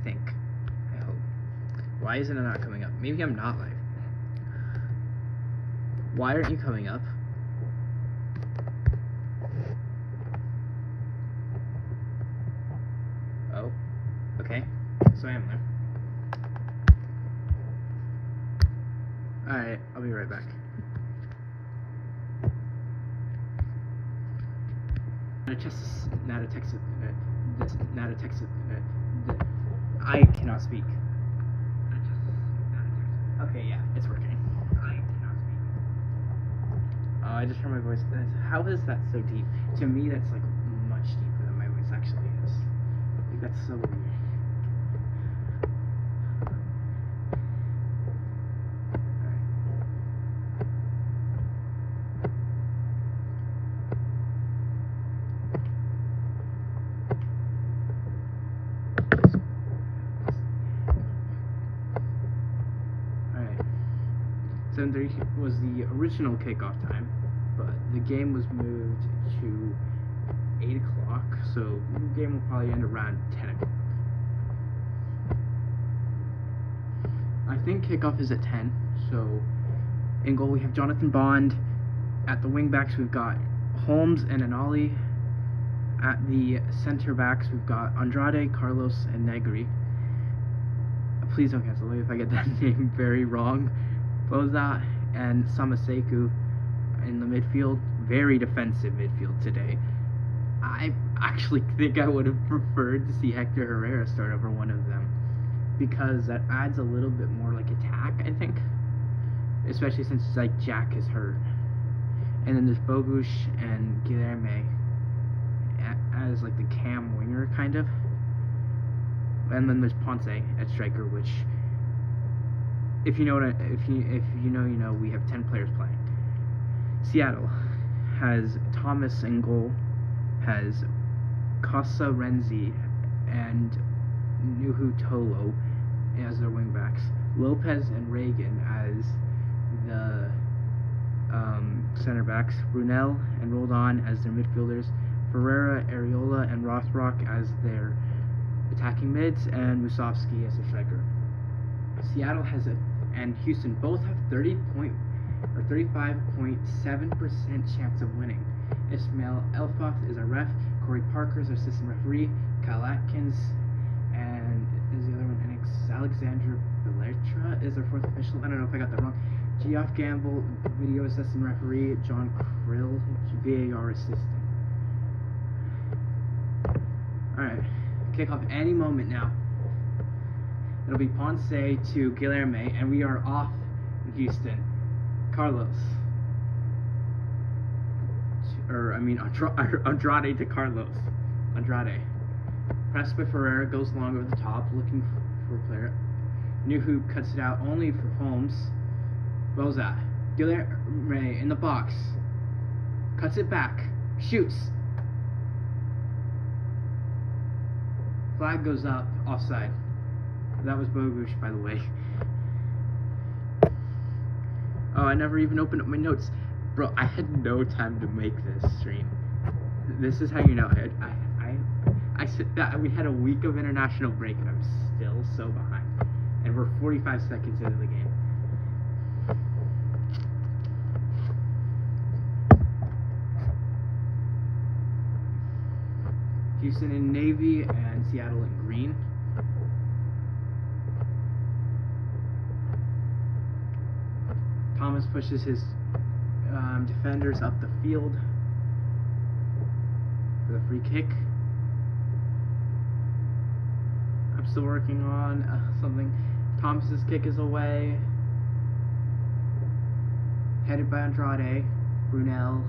think. I hope. Why isn't it not coming up? Maybe I'm not live. Why aren't you coming up? Oh, okay. So I am there. Alright, I'll be right back. I cannot speak. Okay, yeah, it's working. I cannot speak. Oh, I just heard my voice. How is that so deep? To me, that's like much deeper than my voice actually is. Like, that's so weird. Alright. 7:30 was the original kickoff time, but the game was moved to 8 o'clock, so the game will probably end around 10 o'clock. I think kickoff is at 10, so in goal we have Jonathan Bond. At the wing backs we've got Holmes and Anali. At the center backs we've got Andrade, Carlos, and Negri. Please don't cancel me if I get that name very wrong. Boza and Samaseku in the midfield. Very defensive midfield today. I actually think I would have preferred to see Hector Herrera start over one of them, because that adds a little bit more like attack, I think, especially since like Jack is hurt. And then there's Bogusz and Guilherme as like the cam winger kind of, and then there's Ponce at striker, which if you know you know, we have 10 players playing. Seattle has Thomas in goal, has Casa Renzi and Nuhu Tolo as their wingbacks, Lopez and Reagan as the center backs, Brunel and Roldan as their midfielders, Ferreira, Areola, and Rothrock as their attacking mids, and Musovski as a striker. Seattle and Houston both have 35.7% chance of winning. Ismail Elfaf is our ref, Corey Parker is our assistant referee, Kyle Atkins and is the other one, and Alexander Beletra is our fourth official. I don't know if I got that wrong. Geoff Gamble, video assistant referee, John Krill, VAR assistant. Alright, kickoff any moment now. It'll be Ponce to Guilherme, and we are off in Houston. Carlos. Andrade to Carlos. Andrade. Pressed by Ferreira, goes long over the top, looking for a player. Nuhu cuts it out only for Holmes. Boza. Guilherme in the box. Cuts it back. Shoots. Flag goes up. Offside. That was Bogusz, by the way. Oh, I never even opened up my notes. Bro, I had no time to make this stream. This is how you know I said that we had a week of international break and I'm still so behind. And we're 45 seconds into the game. Houston in navy and Seattle in green. Thomas pushes his defenders up the field for the free kick. I'm still working on something. Thomas's kick is away. Headed by Andrade. Brunel.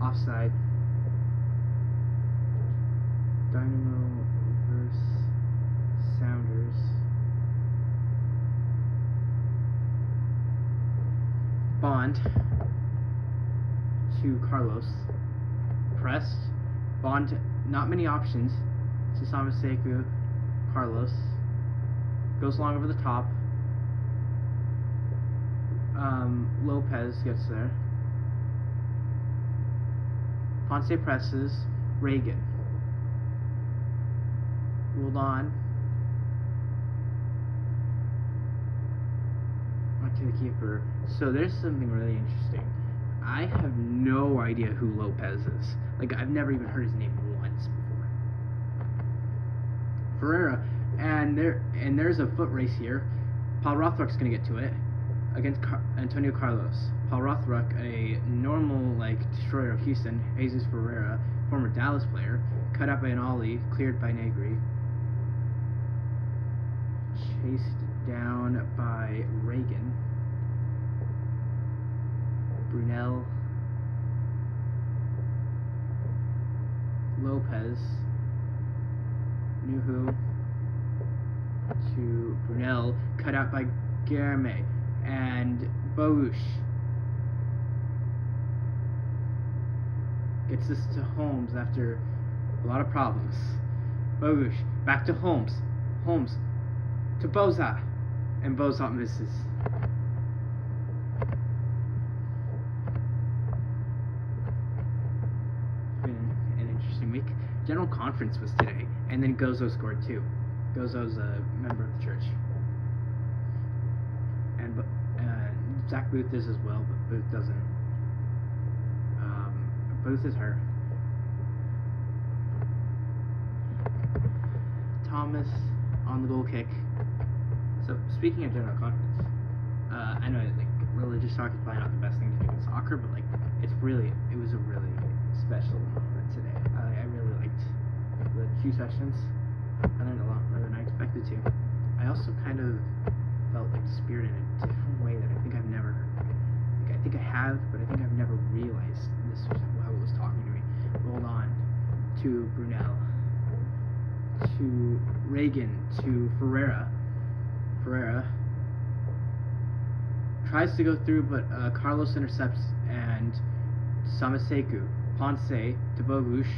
Offside. Dynamo versus Sounders. Bond to Carlos. Pressed. Bond, not many options. To Samaseku. Carlos. Goes long over the top. Lopez gets there. Ponce presses. Reagan. Hold on. Back to the keeper. So there's something really interesting. I have no idea who Lopez is. Like, I've never even heard his name once before. Ferreira, and there's a foot race here. Paul Rothrock's gonna get to it against Antonio Carlos. Paul Rothrock, a normal destroyer of Houston. Jesus Ferreira, former Dallas player, cut out by an ollie, cleared by Negri, chased down by Reagan. Brunel, Lopez, Nuhu to Brunel, cut out by Guilherme, and Bogush gets this to Holmes after a lot of problems. Bogush, back to Holmes. Holmes to Boza, and Boza misses. Week. General conference was today, and then Gozo scored too. Gozo's a member of the church, and Zach Booth is as well, but Booth doesn't. Booth is her. Thomas on the goal kick. So speaking of general conference, I know religious talk is probably not the best thing to do in soccer, but it was a really special moment today. I really liked the 2 sessions. I learned a lot more than I expected to. I also kind of felt the Spirit in a different way that I think I've never, I think I have, but I think I've never realized this was how it was talking to me. Hold on. To Brunel. To Reagan. To Ferreira. Ferreira tries to go through, but Carlos intercepts, and Samaseku. Ponce to Bogush.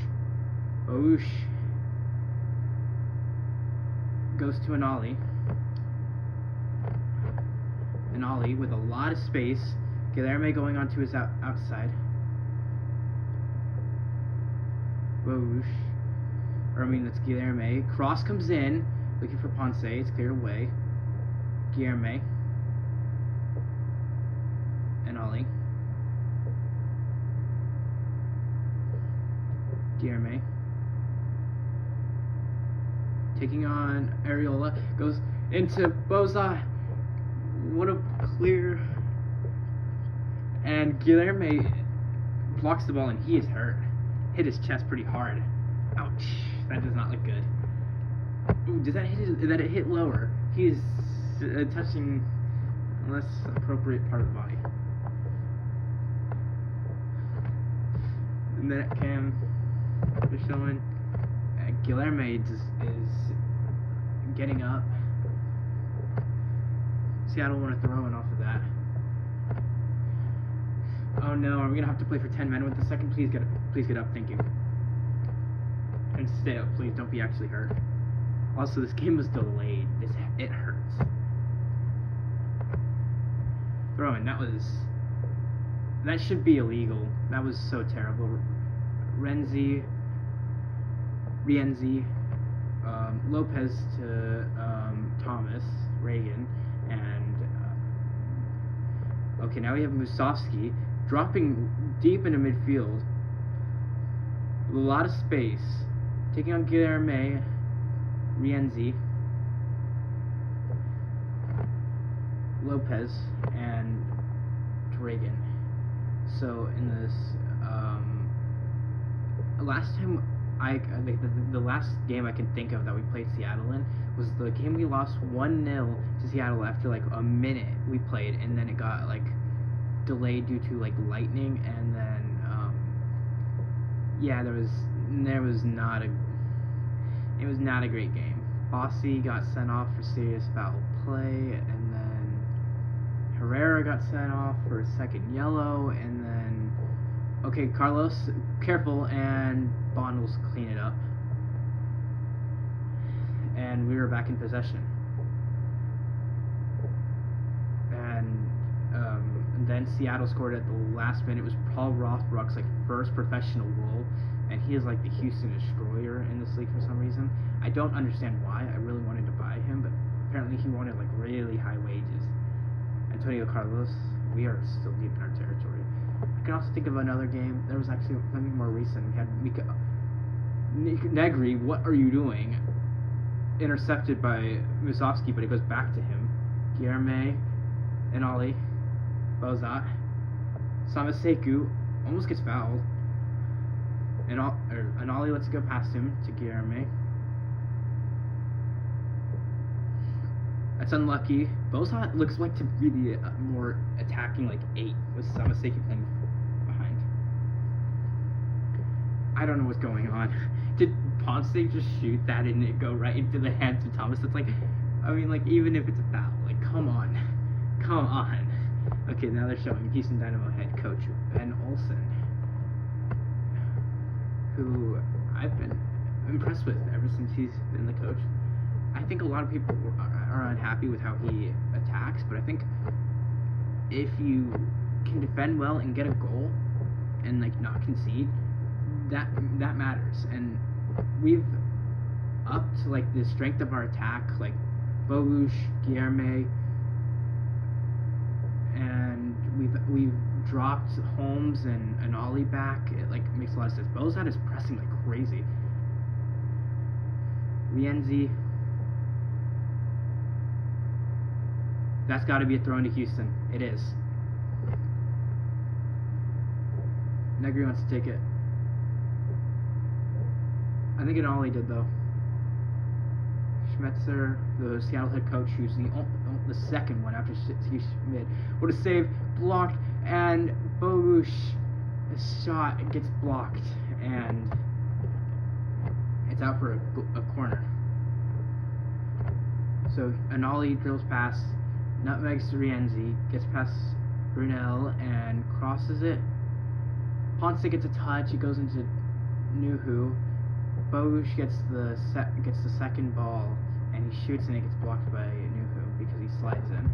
Bogush goes to an ollie. An ollie with a lot of space. Guilherme going onto his outside. Bogush. That's Guilherme. Cross comes in, looking for Ponce. It's cleared away. Guilherme. An ollie. Guilherme taking on Areola, goes into Boza. What a clear, and Guilherme blocks the ball, and he is hurt. Hit his chest pretty hard. Ouch, that does not look good. Ooh, did that hit lower? He is touching a less appropriate part of the body. And that cam is showing Guilherme is getting up. Seattle want to throw in off of that. Oh no, are we gonna have to play for 10 men with the second? Please get up, thank you. And stay up, please. Don't be actually hurt. Also, this game was delayed. It hurts. Throw in. That should be illegal. That was so terrible. Rienzi, Lopez to Thomas, Reagan, and okay, now we have Musovski dropping deep into midfield. A lot of space. Taking on Guilherme, Rienzi, Lopez, and Reagan. So in this last time the last game I can think of that we played Seattle in was the game we lost 1-0 to Seattle after a minute we played, and then it got delayed due to lightning, and then yeah, it was not a great game. Bossy got sent off for serious foul play, and then Herrera got sent off for a second yellow, and then okay, Carlos, careful, and Bond will clean it up. And we were back in possession. And then Seattle scored at the last minute. It was Paul Rothrock's first professional goal, and he is like the Houston Destroyer in this league for some reason. I don't understand why. I really wanted to buy him, but apparently he wanted like really high wages. Antonio Carlos, we are still deep in our territory. I can also think of another game. There was actually something more recent. We had Negri, what are you doing? Intercepted by Musovski, but it goes back to him. Guilherme, Enali, Bozat, Samaseku almost gets fouled. Enali lets it go past him to Guilherme. That's unlucky. Bozat looks like to be the more attacking, like 8, with Samaseku playing behind. I don't know what's going on. Did Ponce just shoot that and it go right into the hands of Thomas? It's like, I mean, like, even if it's a foul, like, come on. Come on. Okay, now they're showing Houston Dynamo head coach Ben Olsen, who I've been impressed with ever since he's been the coach. I think a lot of people are unhappy with how he attacks, but I think if you can defend well and get a goal and, like, not concede, that matters. And we've upped, like, the strength of our attack, like Bogusz, Guilherme, and we've dropped Holmes and Ollie back. It, like, makes a lot of sense. Bozat is pressing like crazy. Rienzi, that's got to be a throw into Houston. It is. Negri wants to take it. I think Ollie did, though. Schmetzer, the Seattle head coach, who's the second one after Steve Schmidt. What a save, blocked, and Bogusz, his shot gets blocked, and it's out for a corner. So Enali drills past, nutmegs Rienzi, gets past Brunel, and crosses it. Ponce gets a touch, it goes into Nuhu. Bogusz gets the second ball, and he shoots and it gets blocked by Nuhu because he slides in.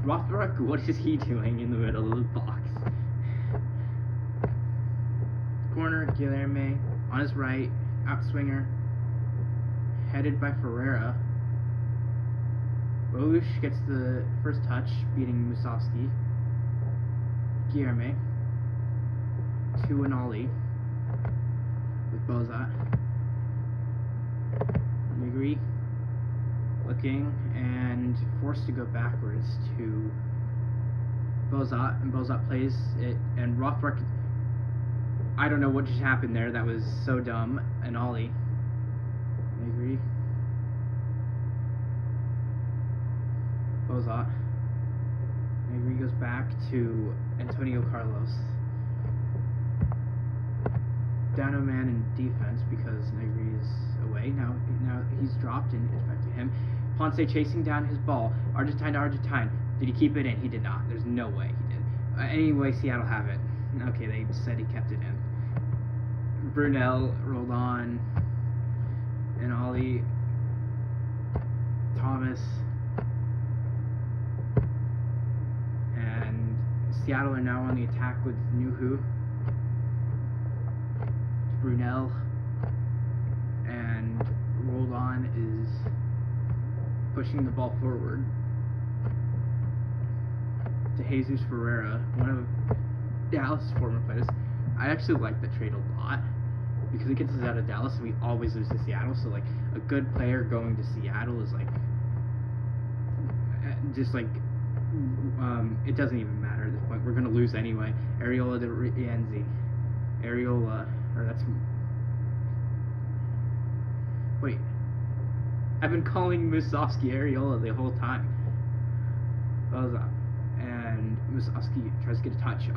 Rothbrook, what is he doing in the middle of the box? Corner, Guilherme on his right, outswinger, headed by Ferreira. Bogusz gets the first touch, beating Musovski. Guilherme to Enali with Bozat. Negri looking and forced to go backwards to Bozat, and Bozat plays it, and Rothbrook, I don't know what just happened there, that was so dumb. Enali, Negri, Bozat. Negri goes back to Antonio Carlos. Down a man in defense because Negri is away. Now he's dropped and it's back to him. Ponce chasing down his ball. Argentine to Argentine. Did he keep it in? He did not. There's no way he did. Anyway, Seattle have it. Okay, they said he kept it in. Brunel rolled on. And Ollie. Thomas. And Seattle are now on the attack with Nuhu. Brunel, and rolled on is pushing the ball forward to Jesus Ferreira, one of Dallas' former players. I actually like that trade a lot because it gets us out of Dallas and we always lose to Seattle, so like a good player going to Seattle is like just like it doesn't even matter at this point. We're gonna lose anyway. Areola de Rienzi. Areola, or that's... Wait. I've been calling Musovski Areola the whole time. Bozat. And Musovski tries to get a touch.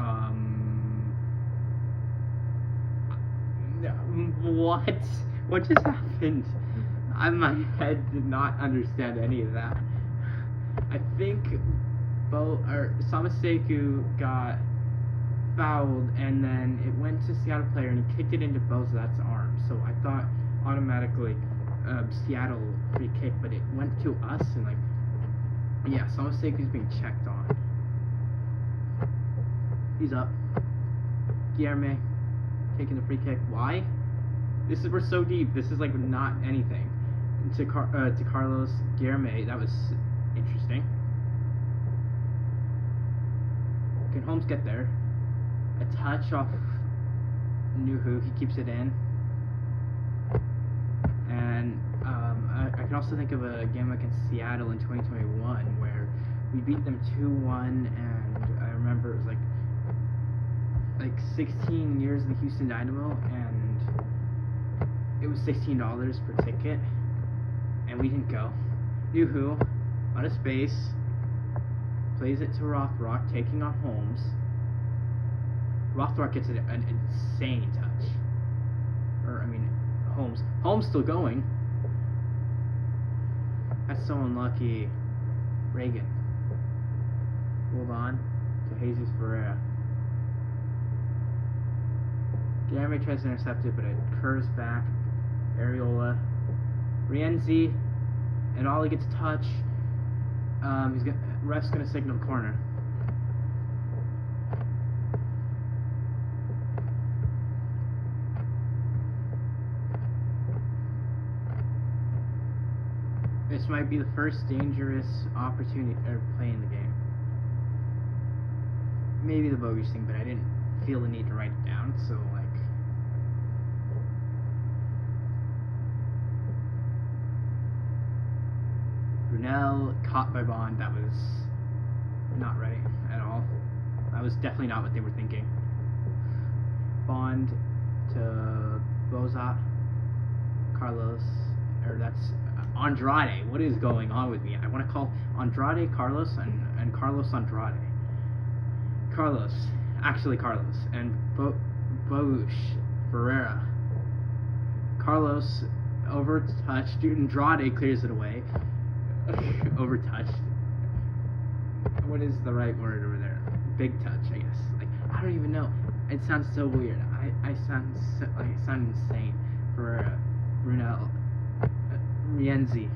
What? What just happened? My head did not understand any of that. I think Samaseku got fouled, and then it went to Seattle player, and he kicked it into Bozat's arm. So I thought automatically Seattle free kick, but it went to us, and like, yeah, Samaseku's being checked on. He's up. Guilherme taking the free kick. Why? We're so deep. This is like not anything. To Carlos Guilherme, that was interesting. Can Holmes get there? A touch off Nuhu. He keeps it in. And I can also think of a game against Seattle in 2021 where we beat them 2-1, and I remember it was like 16 years of the Houston Dynamo, and it was $16 per ticket, and we didn't go. Nuhu, out of space, plays it to Rothrock, taking on Holmes. Rothrock gets an insane touch. Holmes still going. That's so unlucky. Reagan. Hold on to Jesus Ferreira. Guilherme tries to intercept it, but it curves back. Areola. Rienzi. And Ollie gets a touch. Ref's gonna signal the corner. This might be the first dangerous opportunity or play in the game. Maybe the bogus thing, but I didn't feel the need to write it down, so like. Brunel caught by Bond. That was not right at all. That was definitely not what they were thinking. Bond to Bozat, Carlos, or that's Andrade. What is going on with me? I want to call Andrade Carlos and Carlos Andrade. Carlos, and Bogush Ferreira. Carlos overtouched. Andrade clears it away. Overtouched. What is the right word over there? Big touch, I guess. Like, I don't even know. It sounds so weird. I sound insane. Ferreira, Brunel, Rienzi,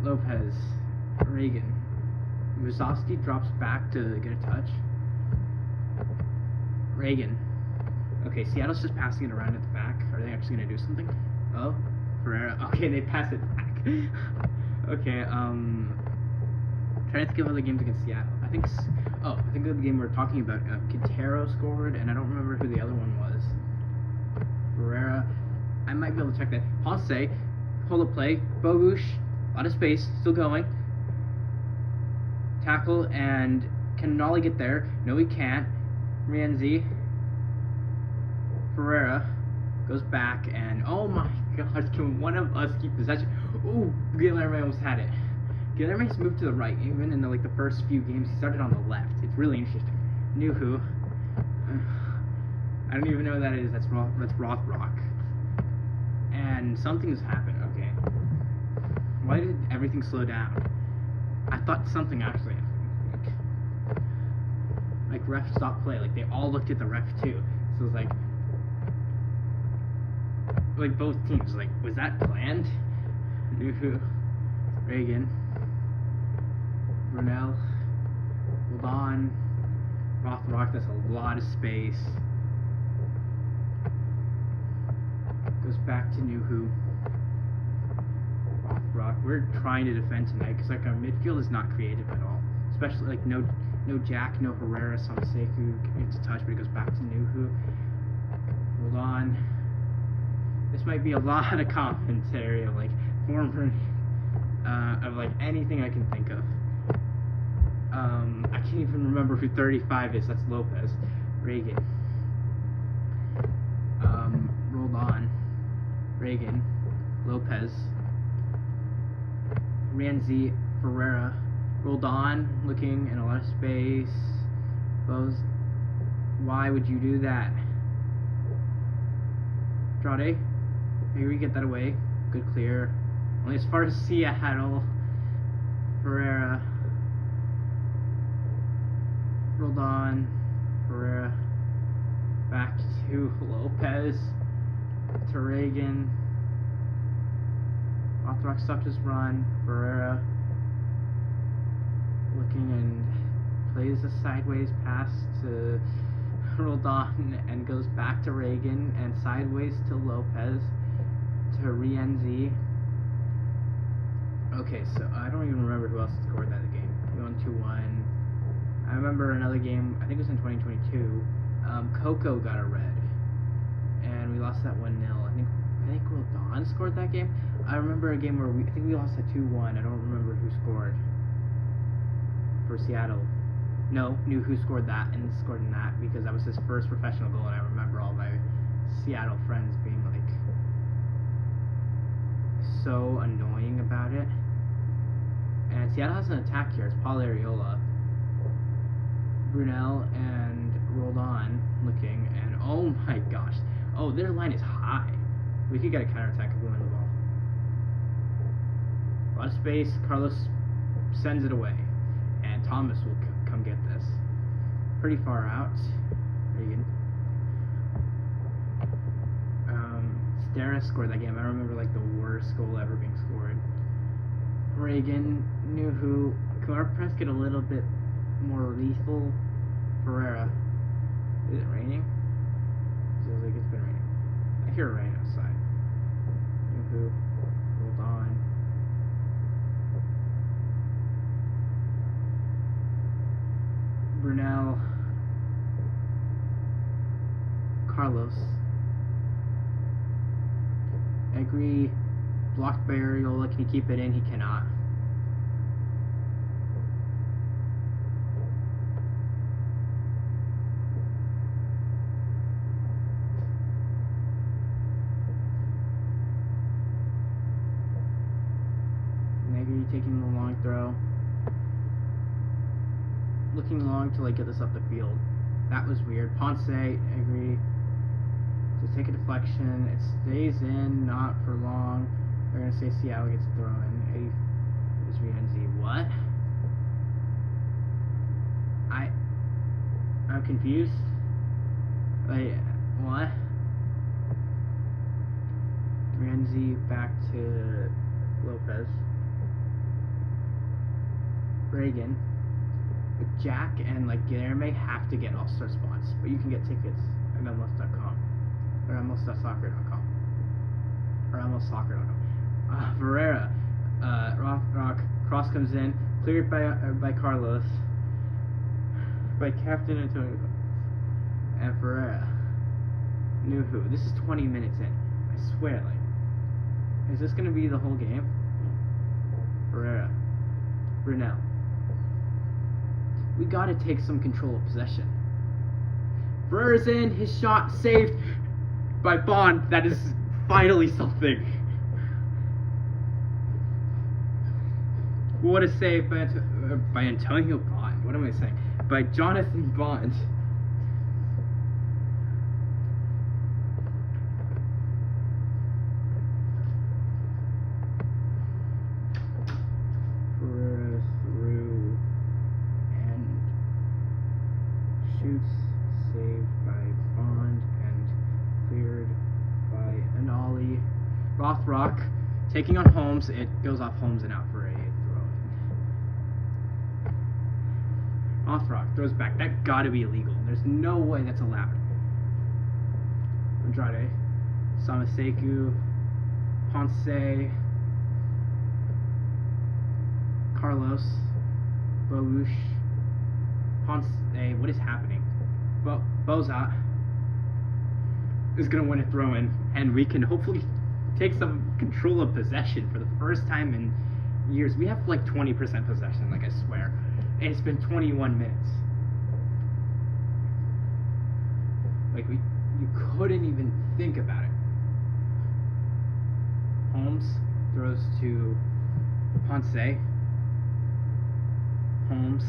Lopez, Reagan. Muzowski drops back to get a touch. Reagan. Okay, Seattle's just passing it around at the back. Are they actually going to do something? Oh, Ferreira. Okay, they pass it back. Okay, trying to think of other games against Seattle. I think of the game we were talking about. Quintero scored, and I don't remember who the other one was. Ferreira. I might be able to check that. Hasse, hold up play. Bogush, a lot of space, still going. Tackle, and can Nolly get there? No, he can't. Rienzi. Ferreira goes back, and oh my god, can one of us keep possession? Ooh, Guilherme almost had it. Guilherme's moved to the right, even in the first few games. He started on the left. It's really interesting. Nuhu. I don't even know what that is. That's Rothrock. And something's happened. Okay. Why did everything slow down? I thought something actually happened. Like ref stopped play. Like they all looked at the ref too. So it was like both teams. Like, was that planned? Nuhu, Reagan, Brunel, hold on. Rothrock. That's a lot of space. Goes back to Nuhu. Rothrock. We're trying to defend tonight because like our midfield is not creative at all. Especially like no Jack, no Herrera, Sonseku gets a touch, but it goes back to Nuhu. Hold on. This might be a lot of commentary of like former of like anything I can think of. I can't even remember who 35 is. That's Lopez. Reagan. Rolled on. Reagan. Lopez. Rienzi. Ferreira. Rolled on. Looking in a lot of space. Bose. Why would you do that? Andrade. Maybe we get that away. Good clear. Only as far as Seattle. Ferreira. Rolled on. Ferreira. Back to Lopez. To Reagan. Rothrock stopped his run. Ferreira. Looking and plays a sideways pass to rolled on and goes back to Reagan and sideways to Lopez to Rienzi. Okay, so I don't even remember who else scored that game. We won 2-1. I remember another game, I think it was in 2022. Coco got a red, and we lost that 1-0. I think Roldan scored that game. I remember a game where I think we lost at 2-1. I don't remember who scored for Seattle. No, knew who scored that and scored in that because that was his first professional goal, and I remember all my Seattle friends being like so annoying about it. And Seattle has an attack here. It's Paul Arriola, Brunel, and Roldan looking, and oh my gosh. Oh, their line is high. We could get a counterattack if we win the ball. A lot of space. Carlos sends it away, and Thomas will come get this. Pretty far out. Reagan. Stara scored that game. I remember like the worst goal ever being scored. Reagan knew who. Can our press get a little bit more lethal? Ferreira. Is it raining? It feels like it's been raining. I hear rain outside. Knew who. Hold on. Brunel. Carlos. Agree. Blocked by Arriola. Can he keep it in? He cannot. Negri taking the long throw. Looking long to like get this up the field. That was weird. Ponce, Negri. To take a deflection. It stays in, not for long. They're gonna say Seattle gets thrown in. Is Rienzi. What? I'm confused. Like, what? Rienzi back to Lopez. Reagan. But Jack and like Guilherme have to get all-star spots, but you can get tickets at MLS.com or MLS.soccer.com or MLS.soccer.com. Ferreira, Rock, cross comes in, cleared by Carlos, by Captain Antonio, and Ferreira. Knew who. This is 20 minutes in. I swear, like, is this gonna be the whole game? Ferreira, Brunel. We gotta take some control of possession. Ferreira's in. His shot saved by Bond. That is finally something. What a save by Antonio Bond. What am I saying? By Jonathan Bond. Ferreira through and shoots, saved by Bond and cleared by Anali. Rothrock taking on Holmes. It goes off Holmes and out for a Rothrock throws back. That gotta be illegal. There's no way that's allowed. Andrade, Samaseku, Ponce, Carlos, Bogush, Ponce. What is happening? Bozat is gonna win a throw-in, and we can hopefully take some control of possession for the first time in years. We have like 20% possession, like I swear. It's been 21 minutes. Like you couldn't even think about it. Holmes throws to Ponce. Holmes.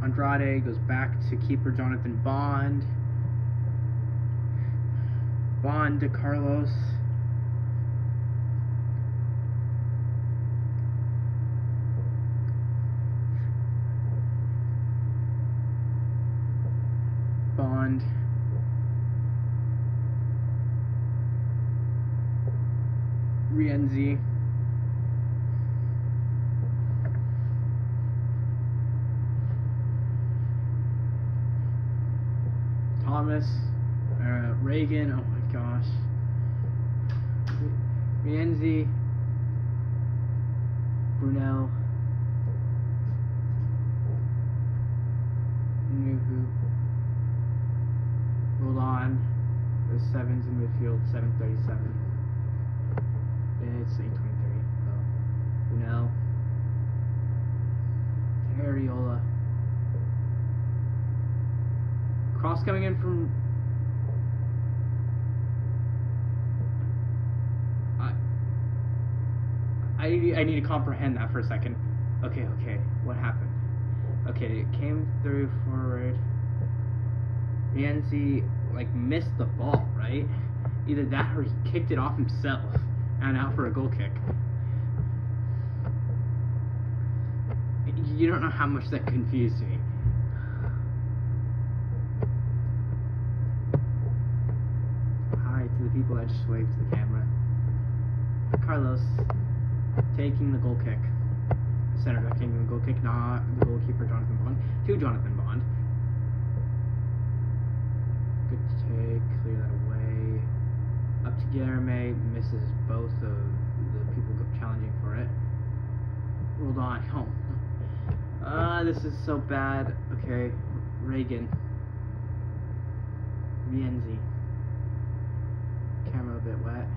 Andrade goes back to keeper Jonathan Bond. Bond to Carlos. Bond. Rienzi. Thomas, Reagan, oh my gosh, Rienzi, Brunel, Nuhu, hold on, the 7's in midfield, 7:37, it's 8:23, Brunel, Ariola, cross coming in from I need to comprehend that for a second. Okay, what happened? Okay, it came through forward. Rienzi like missed the ball, right? Either that or he kicked it off himself and out for a goal kick. You don't know how much that confused me. Hi to the people that just waved to the camera. Carlos taking the goal kick. Center back taking the goal kick, not the goalkeeper Jonathan Bond. To Jonathan Bond. Good take, clear that away. Up to Guilherme, misses both of the people challenging for it. Hold on, this is so bad. Okay, Reagan. Rienzi. Camera a bit wet.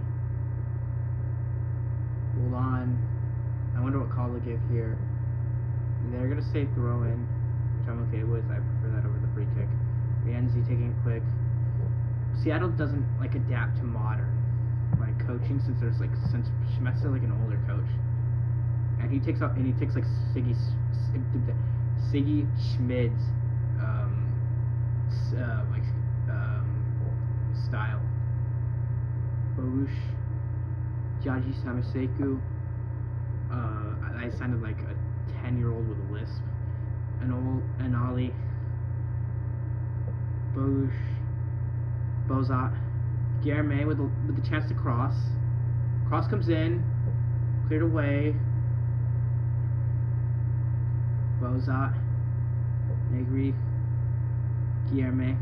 Hold on. I wonder what call to give here. They're gonna say throw in, which I'm okay with. I prefer that over the free kick. Rienzi taking it quick. Seattle doesn't like adapt to modern like coaching since Schmetz's like an older coach, and he takes like Siggy Schmid's style. Borush, Jaji Samaseku. I sounded like a 10-year-old with a lisp. And Ali. Borush, Bozat, Guilherme with the chance to cross. Cross comes in, cleared away. Bozat, Negri, Guilherme.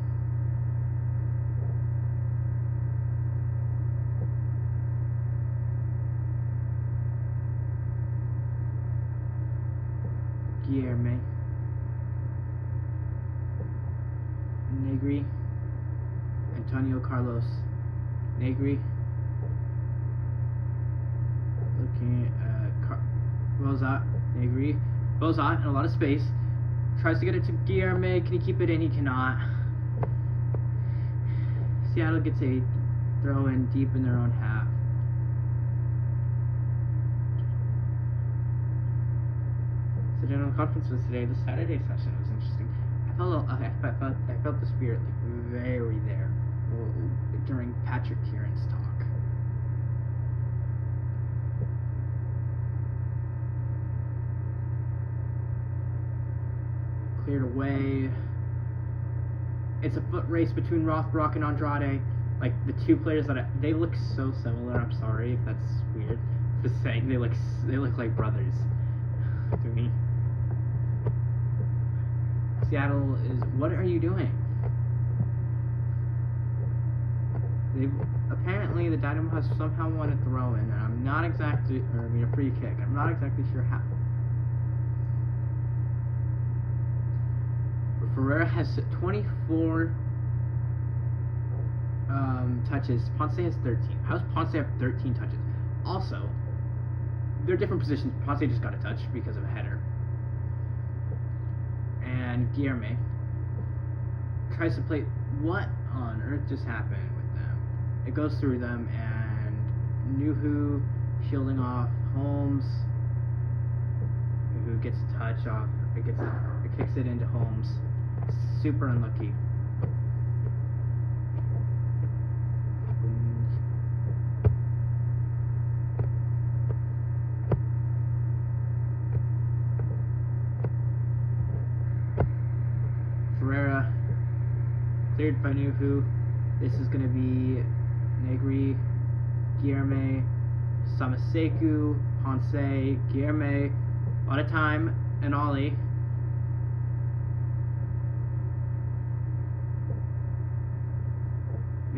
Guilherme, Negri, Antonio Carlos, Negri, looking at Bozat, Negri, Bozat in a lot of space, tries to get it to Guilherme, can he keep it in? He cannot. Seattle gets a throw in deep in their own half. The general conference was today. The Saturday session was interesting. I felt the spirit like very there during Patrick Kieran's talk. Cleared away. It's a foot race between Rothbrock and Andrade. Like the two players they look so similar. I'm sorry if that's weird. Just saying they look like brothers to me. Seattle is. What are you doing? Apparently the Dynamo has somehow won a throw in, and I'm not exactly, a free kick. I'm not exactly sure how. Ferreira has 24 touches. Ponce has 13. How does Ponce have 13 touches? Also, they're different positions. Ponce just got a touch because of a header. And Guilherme tries to play. What on earth just happened with them? It goes through them, and Nuhu shielding off Holmes. Nuhu gets a touch off. It kicks it into Holmes. Super unlucky. Ferreira cleared by Nuhu. This is going to be Negri, Guilherme, Samaseku, Ponce, Guilherme. A lot of time, and Ollie.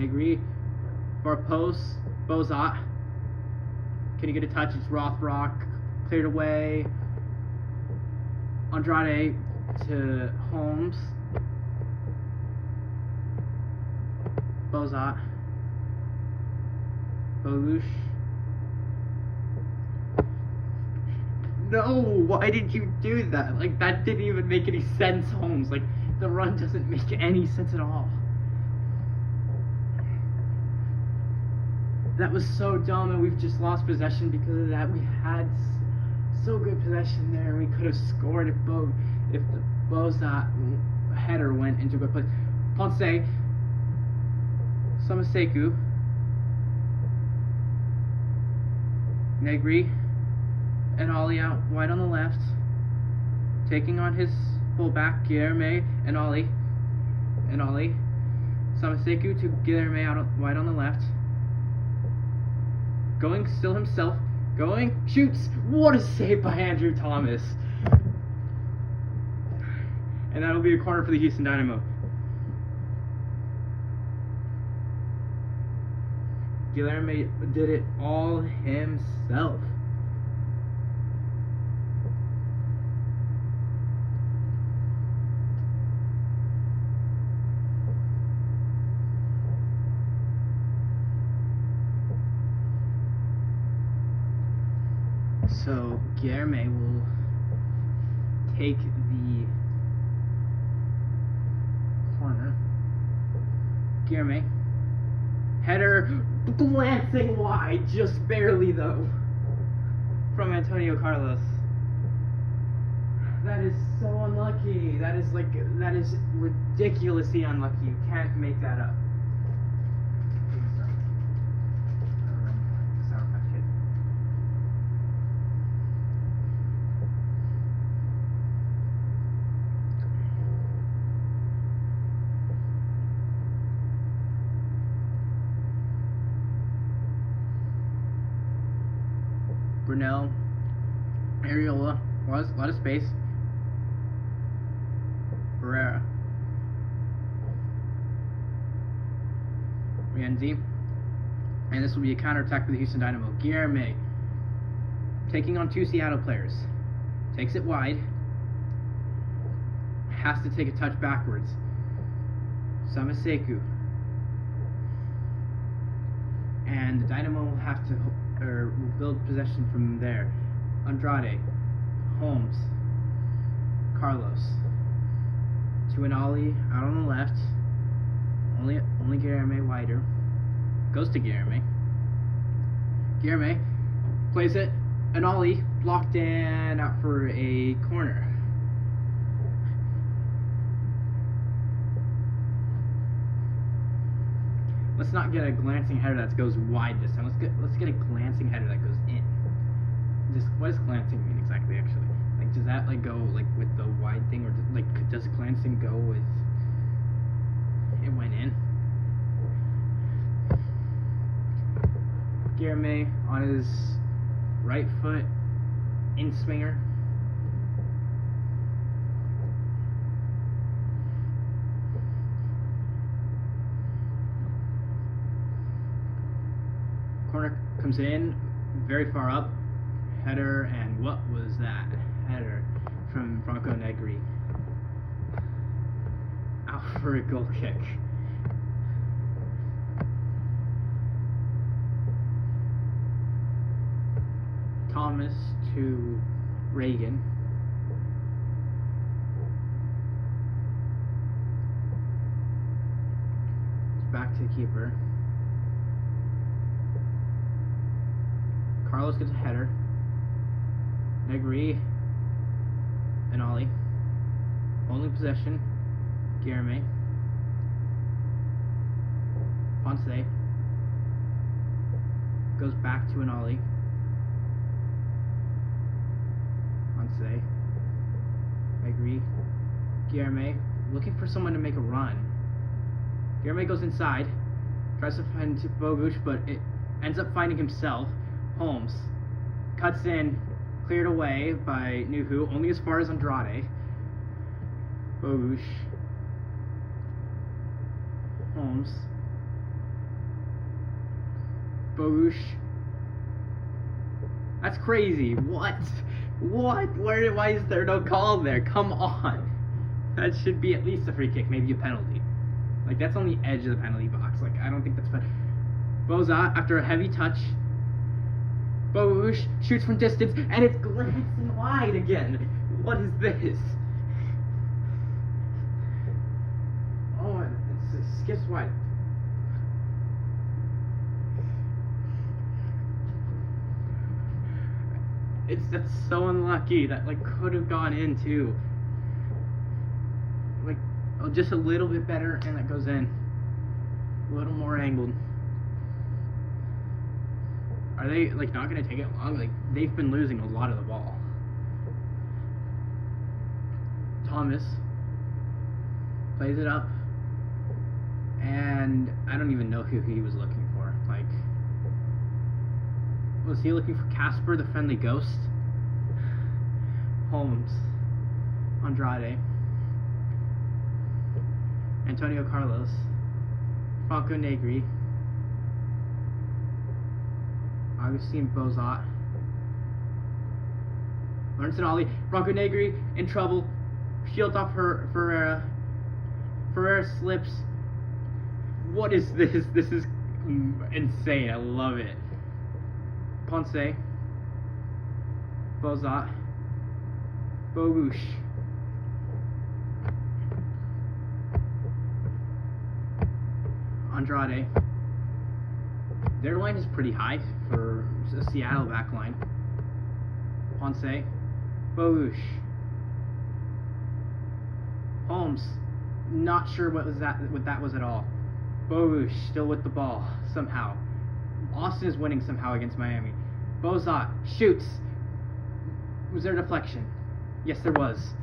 Negri for a post. Bozat. Can he get a touch? It's Rothrock. Cleared away. Andrade to Holmes. Bozat. Bogush. No, why did you do that? Like, that didn't even make any sense, Holmes. Like, the run doesn't make any sense at all. That was so dumb, and we've just lost possession because of that. We had so good possession there, and we could have scored if the Bozat header went into a good place. Ponce, Samaseku, Negri, and Ollie out wide on the left, taking on his fullback Guilherme and Ollie, Samaseku to Guilherme out wide on the left, going still himself, going, shoots, what a save by Andrew Thomas, and that'll be a corner for the Houston Dynamo. Guilherme did it all himself. So Guilherme will take the corner. Guilherme. Header glancing wide, just barely though, from Antonio Carlos. That is so unlucky. That is ridiculously unlucky. You can't make that up. Brunel, Areola, a lot of space. Barrera, Rienzi, and this will be a counterattack for the Houston Dynamo. Guilherme, taking on two Seattle players, takes it wide, has to take a touch backwards. Samaseku, and the Dynamo will have to build possession from there. Andrade, Holmes, Carlos, to an Ollie out on the left. Only Guilherme wider. Goes to Guilherme. Guilherme plays it. An Ollie blocked and out for a corner. Let's not get a glancing header that goes wide this time. Let's get a glancing header that goes in. Just what does glancing mean exactly? Actually, like does that like go like with the wide thing, or does glancing go with it went in? Guilherme on his right foot, in swinger. Corner comes in, very far up, header, and what was that? Header from Franco Negri. Out for a goal kick. Thomas to Reagan. It's back to the keeper. Carlos gets a header. Negri and Ollie. Only possession. Guilherme. Ponce. Goes back to an Ollie. Ponce. Negri. Guilherme. Looking for someone to make a run. Guilherme goes inside. Tries to find Bogush, but it ends up finding himself. Holmes cuts in, cleared away by Nuhu, only as far as Andrade. Bogush. Holmes. Boosh. That's crazy. What? Why is there no call there? Come on. That should be at least a free kick, maybe a penalty. Like, that's on the edge of the penalty box. Like, I don't think that's bad. Bozat, after a heavy touch. Boosh shoots from distance, and it's glancing wide again. What is this? Oh, it skips wide. That's so unlucky. That like could have gone in too. Like just a little bit better, and that goes in. A little more angled. Are they like not gonna take it long? Like they've been losing a lot of the ball. Thomas plays it up, and I don't even know who he was looking for. Like, was he looking for Casper, the friendly ghost? Holmes, Andrade, Antonio Carlos, Franco Negri, Agustin Bozat, Lawrence Ali, Franco Negri in trouble. Shield off Ferreira. Ferreira slips. What is this? This is insane. I love it. Ponce. Bozat. Bogush. Andrade. Their line is pretty high for a Seattle back line. Ponce. Bogush. Holmes, not sure what that was at all. Bogush still with the ball somehow. Austin is winning somehow against Miami. Bozat shoots. Was there a deflection? Yes, there was.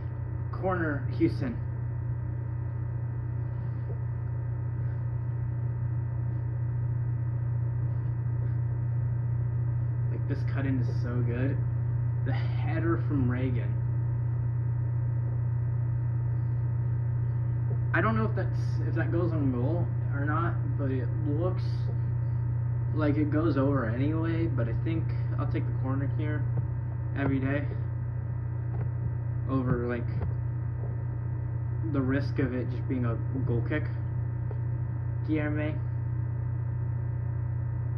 Corner, Houston. Like this cut in is so good. The header from Reagan. I don't know if that goes on goal or not, but it looks like it goes over anyway. But I think I'll take the corner here every day over like the risk of it just being a goal kick. Guilherme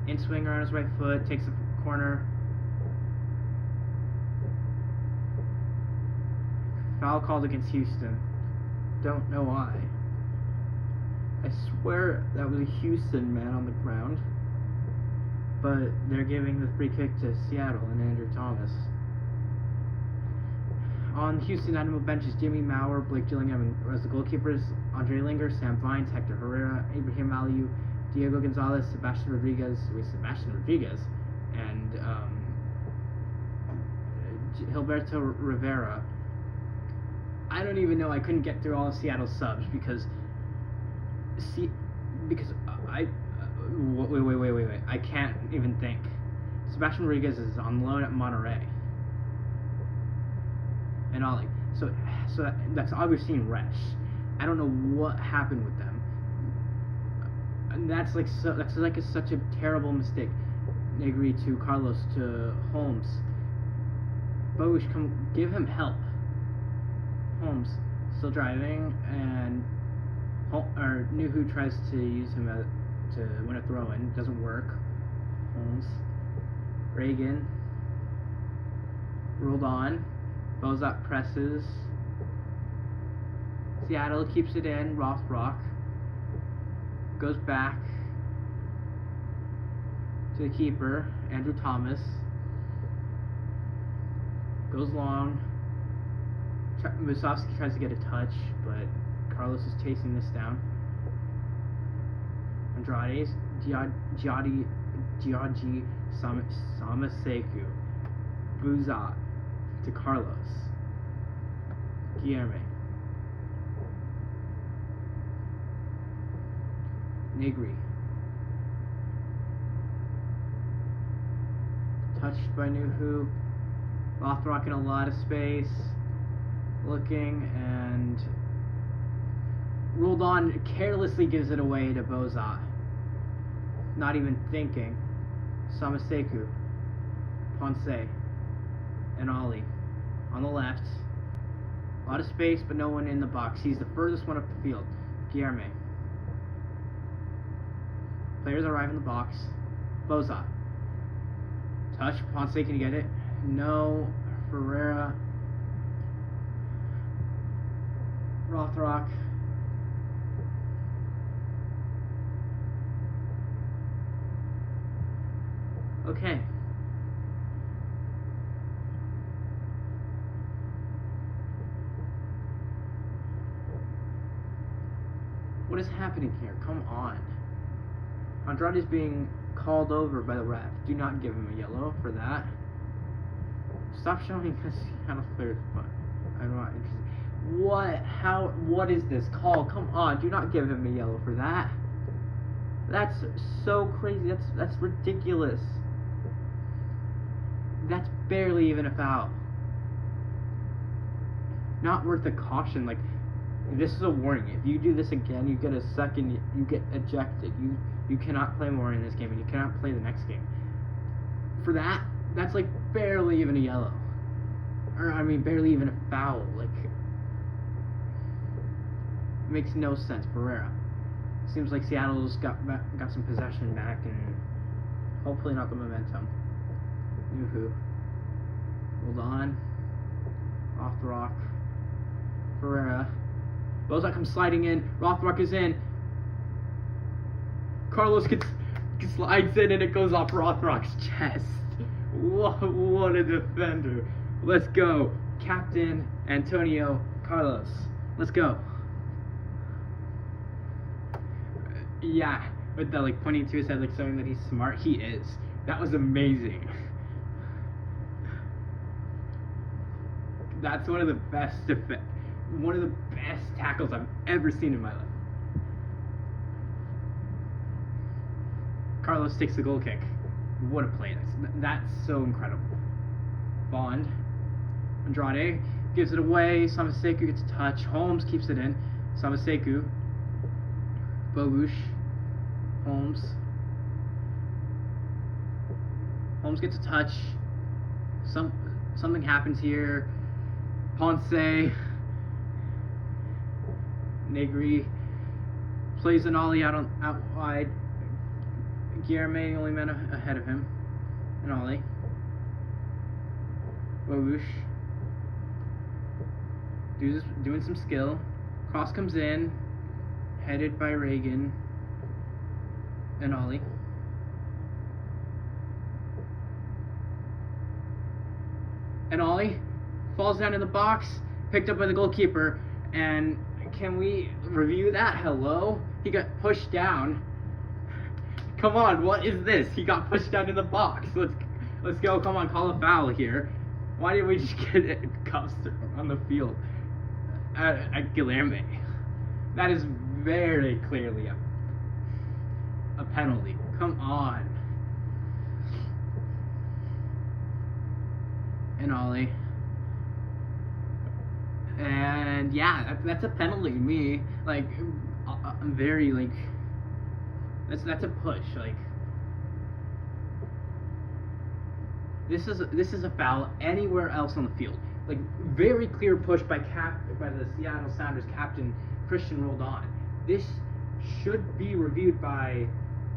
in swinger on his right foot, takes the corner. Foul called against Houston. Don't know why. I swear that was a Houston man on the ground, but they're giving the free kick to Seattle and Andrew Thomas. On the Houston Dynamo bench is Jimmy Maurer, Blake Gillingham as the goalkeepers, Andre Linger, Sam Vines, Hector Herrera, Ibrahim Aliou, Diego Gonzalez, Sebastian Rodriguez, and Gilberto Rivera. I don't even know. I couldn't get through all of Seattle's subs because I wait. I can't even think. Sebastian Rodriguez is on loan at Monterrey and Ollie. So that's Augustine Resch. I don't know what happened with them. And that's such a terrible mistake. Negri to Carlos to Holmes. Bogush, come give him help. Holmes still driving, and Nuhu tries to use him to win a throw-in. Doesn't work. Holmes, Reagan, rolled on. Bozat presses. Seattle keeps it in. Rothrock goes back to the keeper, Andrew Thomas. Goes long. Musovski tries to get a touch, but Carlos is chasing this down. Andrade, Giorgi Samaseku, Buzat to Carlos. Guilherme. Negri. Touched by Nuhu. Rothrock in a lot of space. Looking, and rolled on, carelessly gives it away to Bozat. Not even thinking. Samaseku, Ponce, and Ollie on the left. A lot of space, but no one in the box. He's the furthest one up the field. Guilherme. Players arrive in the box. Boza. Touch. Ponce, can you get it? No. Ferreira. Rothrock. Okay. What is happening here? Come on. Andrade is being called over by the ref. Do not give him a yellow for that. Stop showing us kind of clear, but I'm not interested. What is this call? Come on, do not give him a yellow for that. That's so crazy. That's ridiculous. That's barely even a foul. Not worth a caution. Like, this is a warning. If you do this again, you get a second. You get ejected. You cannot play more in this game, and you cannot play the next game. For that, that's like barely even a yellow, or I mean, barely even a foul. Like, it makes no sense. Pereira. Seems like Seattle's got some possession back, and hopefully not the momentum. Nuhu. Hold on. Off the rock. Pereira. Bozak comes sliding in. Rothrock is in. Carlos slides in and it goes off Rothrock's chest. What a defender. Let's go. Captain Antonio Carlos. Let's go. Yeah, with that like pointing to his head like showing that he's smart. He is. That was amazing. That's one of the best tackles I've ever seen in my life. Carlos takes the goal kick. What a play. That's so incredible. Bond. Andrade gives it away. Samaseku gets a touch. Holmes keeps it in. Samaseku. Bogush. Holmes. Holmes gets a touch. Something happens here. Ponce. Negri plays an ollie out wide. Guilherme, only man ahead of him. An ollie. Bogush. Doing some skill. Cross comes in. Headed by Reagan. An ollie. An ollie. Falls down in the box. Picked up by the goalkeeper. And can we review that? Hello? He got pushed down. Come on, what is this? He got pushed down in the box. Let's go. Come on, call a foul here. Why didn't we just get cuffs on the field at Guilherme? That is very clearly a penalty. Come on. And Ollie. And yeah, that's a penalty to me. Like, I'm very like. That's a push. Like, this is a foul anywhere else on the field. Like, very clear push by the Seattle Sounders captain Christian Roldan. This should be reviewed by.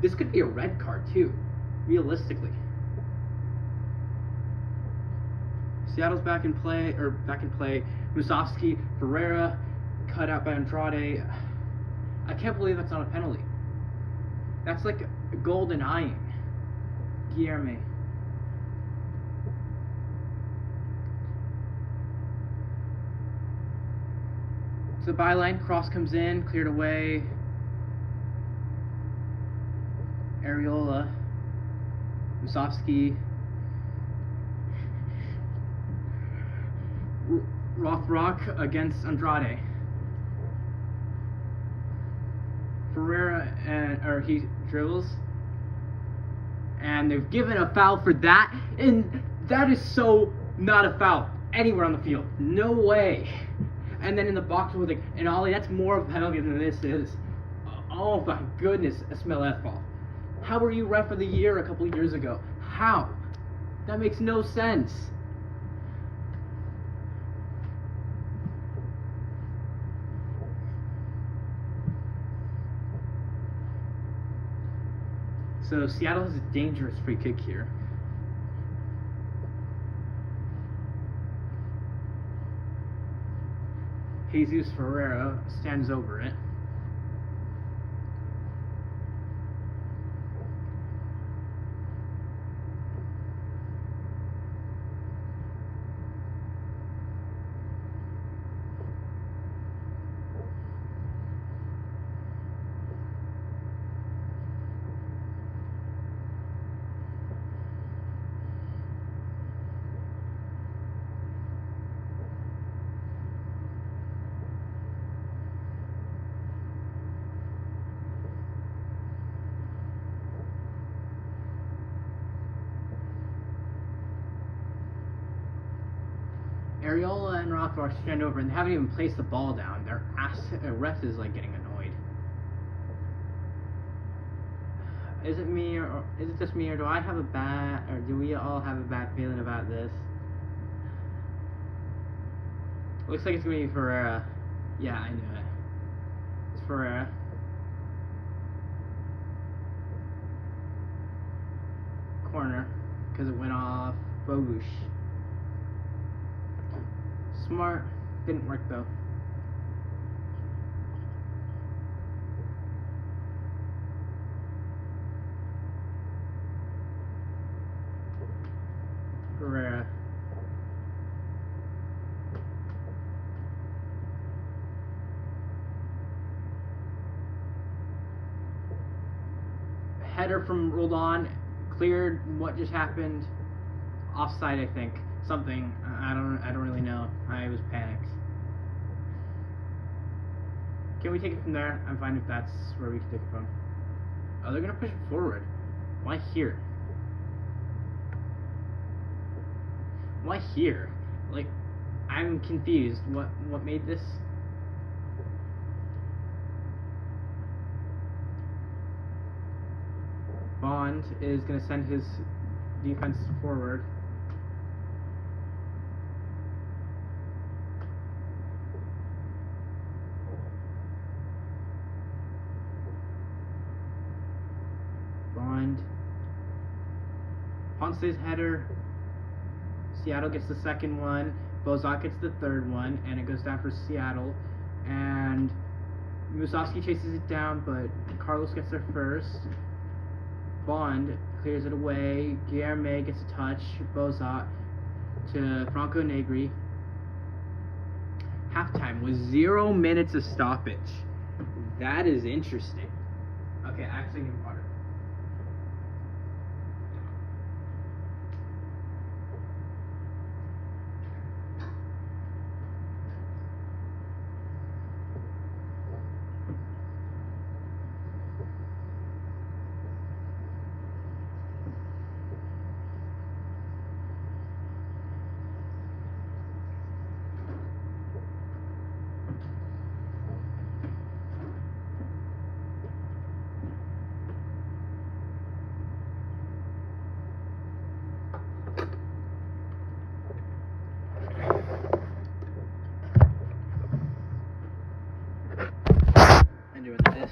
This could be a red card too, realistically. Seattle's back in play. Musovski, Ferreira, cut out by Andrade. I can't believe that's not a penalty. That's like a golden eyeing. Guilherme. So the byline, cross comes in, cleared away. Areola. Musovski. Rothrock against Andrade. Ferreira he dribbles, and they've given a foul for that, and that is so not a foul anywhere on the field. No way. And then in the box with an ollie, that's more of a penalty than this is. Oh my goodness, a smell that ball. How were you ref of the year a couple years ago? How? That makes no sense. So Seattle has a dangerous free kick here. Jesus Ferreira stands over it. Areola and Rothbard stand over and they haven't even placed the ball down. Their ref is like getting annoyed. Is it me or is it just me or do I have a bad or do we all have a bad feeling about this? Looks like it's gonna be Ferreira. Yeah, I knew it. It's Ferreira. Corner because it went off Bogush. Smart. Didn't work though. Ferreira. Header from Roldan. Cleared. What just happened? Offside, I think. Something. I don't really know. I was panicked. Can we take it from there? I'm fine if that's where we can take it from. Oh, they're gonna push it forward. Why here? Why here? Like, I'm confused. What made this? Bond is gonna send his defense forward. Bond. Ponce's header. Seattle gets the second one. Bozak gets the third one, and it goes down for Seattle. And Musovski chases it down, but Carlos gets there first. Bond clears it away. Guilherme gets a touch. Bozak to Franco Negri. Halftime with 0 minutes of stoppage. That is interesting. Okay, I actually need water. Doing this.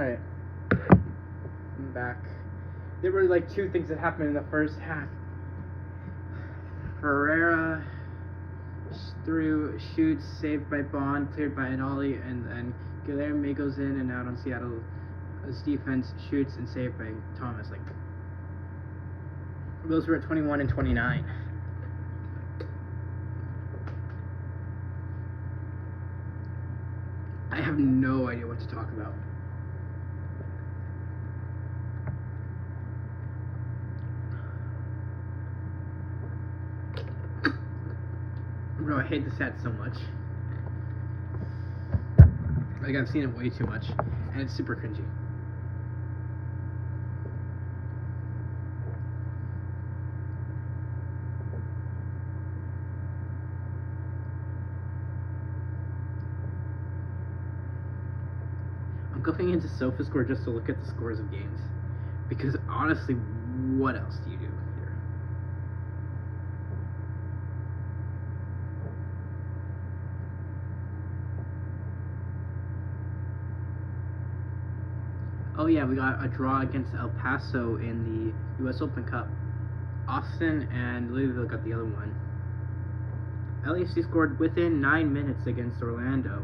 Alright. I'm back. There were like two things that happened in the first half. Herrera shoots, saved by Bond, cleared by Anali, and then Guilherme goes in and out on Seattle's defense, shoots and saved by Thomas. Like, those were at 21 and 29. I have no idea what to talk about. Bro, I hate the set so much. Like, I've seen it way too much, and it's super cringy. I'm going into SofaScore just to look at the scores of games, because honestly, what else do you do here? Oh yeah, we got a draw against El Paso in the U.S. Open Cup. Austin and Louisville got the other one. LAFC scored within 9 minutes against Orlando.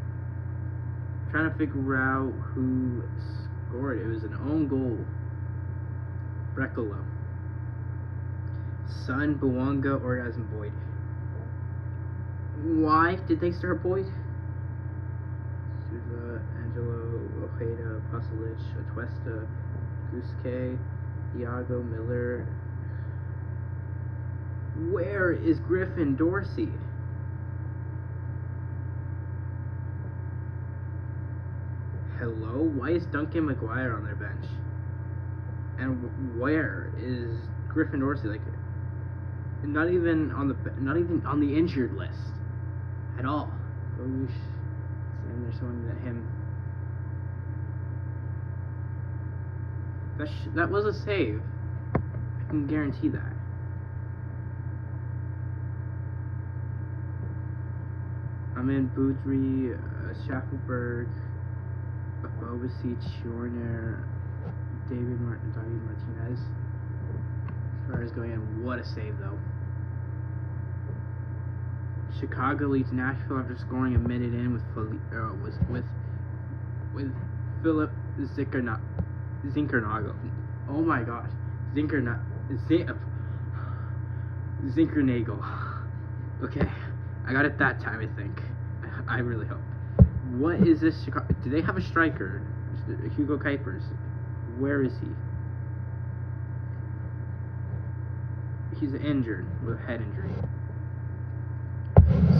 Trying to figure out who scored. It was an own goal. Brecolo. Sun, Buwanga, Ordaz, and Boyd. Why did they start Boyd? Souza, Angelo, Ojeda, Pasalic, Atuesta, Guske, Iago, Miller. Where is Griffin Dorsey? Hello? Why is Duncan McGuire on their bench? And where is Griffin Dorsey? Like, not even on the injured list at all. And they're showing that him. That was a save. I can guarantee that. I'm in Boudry, Schaffelberg, Bobasic, Shorner, David Martinez. Suarez going in. What a save, though. Chicago leads Nashville after scoring a minute in with Philip Zinkernagel. Oh my gosh, Zinkernagel. Okay, I got it that time. I think. I really hope. What is this? Chicago? Do they have a striker? Hugo Kuipers. Where is he? He's injured with a head injury.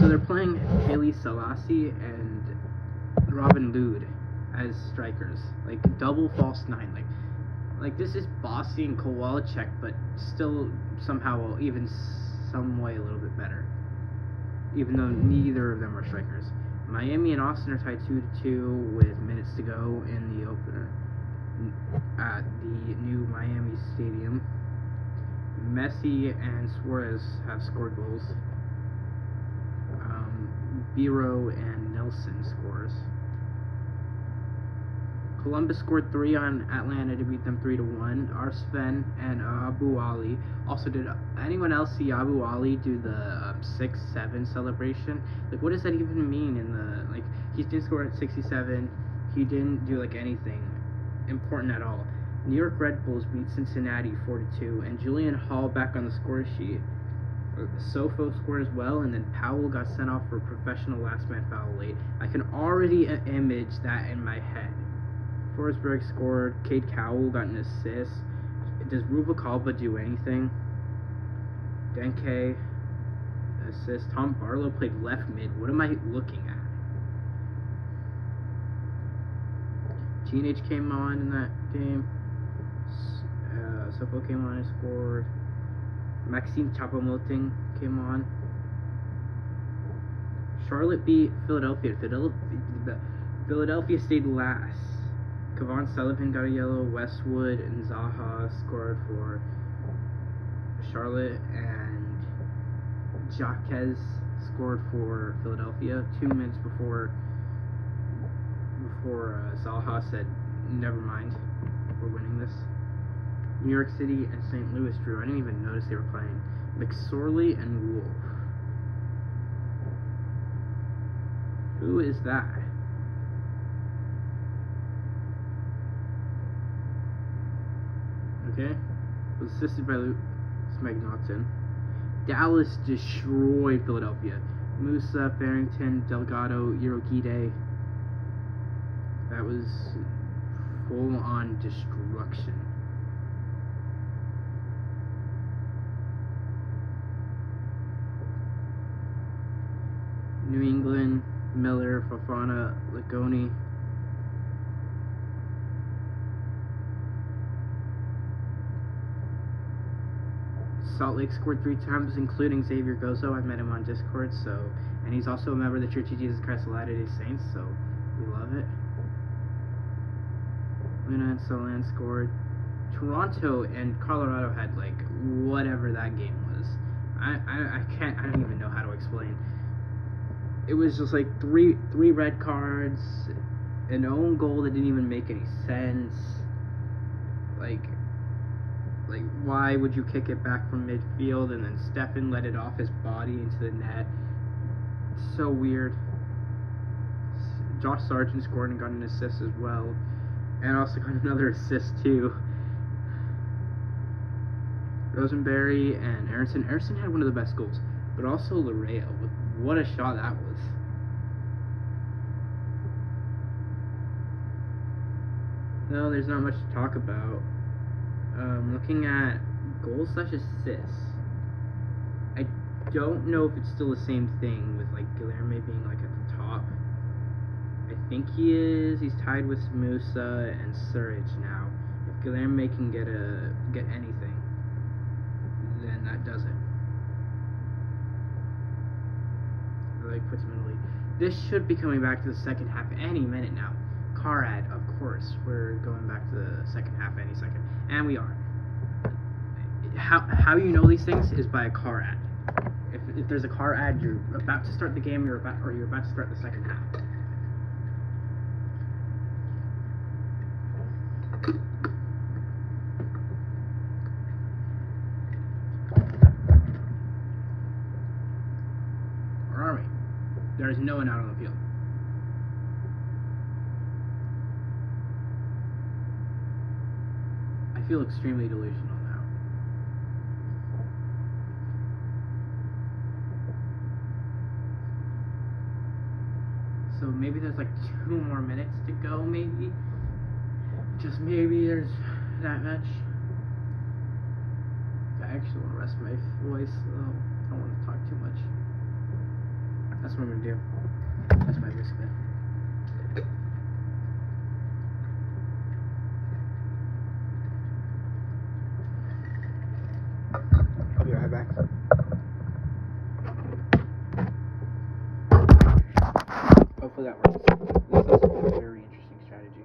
So they're playing Haley Selassie and Robin Lude as strikers, like double false nine. Like this is Bossy and Kowalczyk, but still somehow even some way a little bit better. Even though neither of them are strikers. Miami and Austin are tied 2-2 with minutes to go in the opener at the new Miami Stadium. Messi and Suarez have scored goals. Biro and Nelson scores. Columbus scored 3 on Atlanta to beat them 3-1. Arsven and Abu Ali. Also, did anyone else see Abu Ali do the 6-7 celebration? Like, what does that even mean? He didn't score at 67. He didn't do anything important at all. New York Red Bulls beat Cincinnati 4-2, and Julian Hall back on the score sheet. Sofo scored as well, and then Powell got sent off for a professional last man foul late. I can already image that in my head. Forsberg scored. Cade Cowell got an assist. Does Rubalcaba do anything? Denke assist. Tom Barlow played left mid. What am I looking at? Teenage came on in that game. Sofo came on and scored. Maxime Choupo-Moting came on. Charlotte beat Philadelphia. Philadelphia stayed last. Kevon Sullivan got a yellow. Westwood and Zaha scored for Charlotte, and Jaquez scored for Philadelphia 2 minutes before Zaha said Never mind. We're winning this. New York City and St. Louis drew. I didn't even notice they were playing. McSorley and Wolf. Who is that? Okay. Was assisted by Luke Magnoton. Dallas destroyed Philadelphia. Musa, Farrington, Delgado, Irogide. That was full-on destruction. New England, Miller, Fofana, Ligoni. Salt Lake scored 3 times, including Xavier Gozo. I've met him on Discord, and he's also a member of the Church of Jesus Christ of Latter-day Saints, so we love it. Luna and Solan scored. Toronto and Colorado had, like, whatever that game was. I don't even know how to explain. It was just like three red cards, an own goal that didn't even make any sense. Like why would you kick it back from midfield and then Stefan let it off his body into the net? So weird. Josh Sargent scored and got an assist as well, and also got another assist too. Rosenberry and Aronson. Aronson had one of the best goals, but also Larea. What a shot that was. No, there's not much to talk about. Looking at goals/assists, I don't know if it's still the same thing with like Guilherme being like at the top. I think he is. He's tied with Musa and Surridge now. If Guilherme can get anything, then that does it. Like puts him in the lead. This should be coming back to the second half any minute now. Car ad, of course. We're going back to the second half any second, and we are. How you know these things is by a car ad. If there's a car ad, you're about to start the game. You're about to start the second half. Or are we? There is no one out on the field. I feel extremely delusional now. So maybe there's like 2 more minutes to go, maybe. Just maybe there's that much. I actually want to rest my voice, though. I don't want to talk too much. That's what I'm going to do. That's my risk bet. I'll be right back. Hopefully that works. This is a very interesting strategy.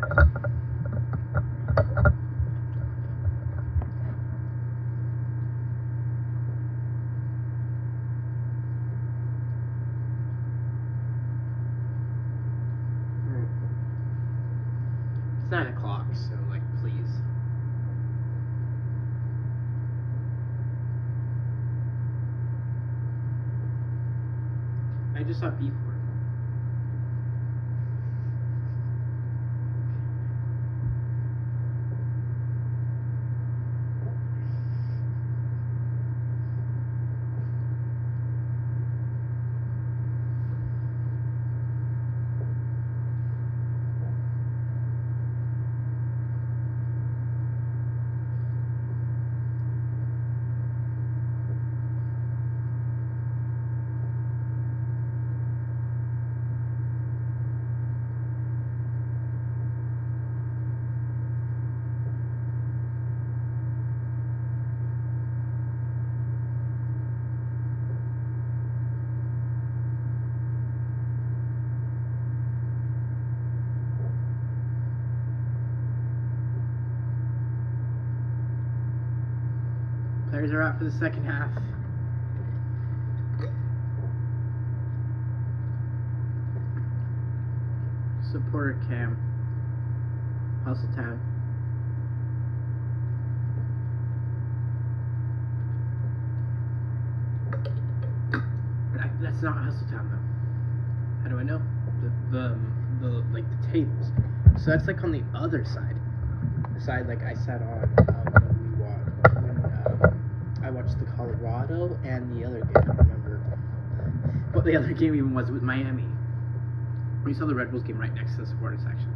It's 9 o'clock, so, like, please. I just saw B4. Players are out for the second half. Supporter cam. Hustle tab. That's not Hustle tab though. How do I know? The like the tables. So that's like on the other side. The side like I sat on when I watched the Colorado and the other game. I don't remember what the other game even was with Miami. We saw the Red Bulls game right next to the supporter section.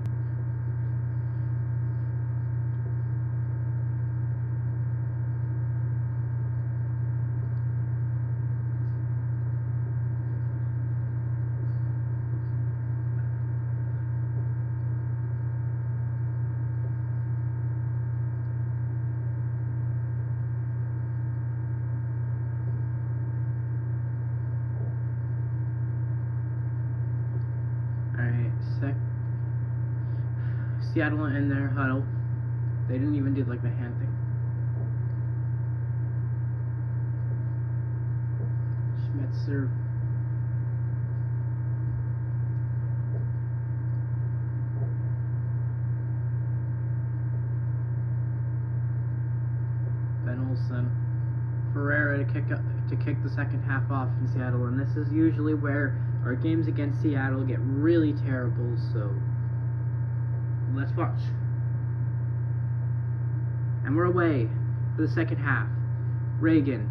Seattle in their huddle. They didn't even do like the hand thing. Schmetzer. Ben Olsen. Ferreira to kick the second half off in Seattle, and this is usually where our games against Seattle get really terrible, so let's watch. And we're away for the second half. Reagan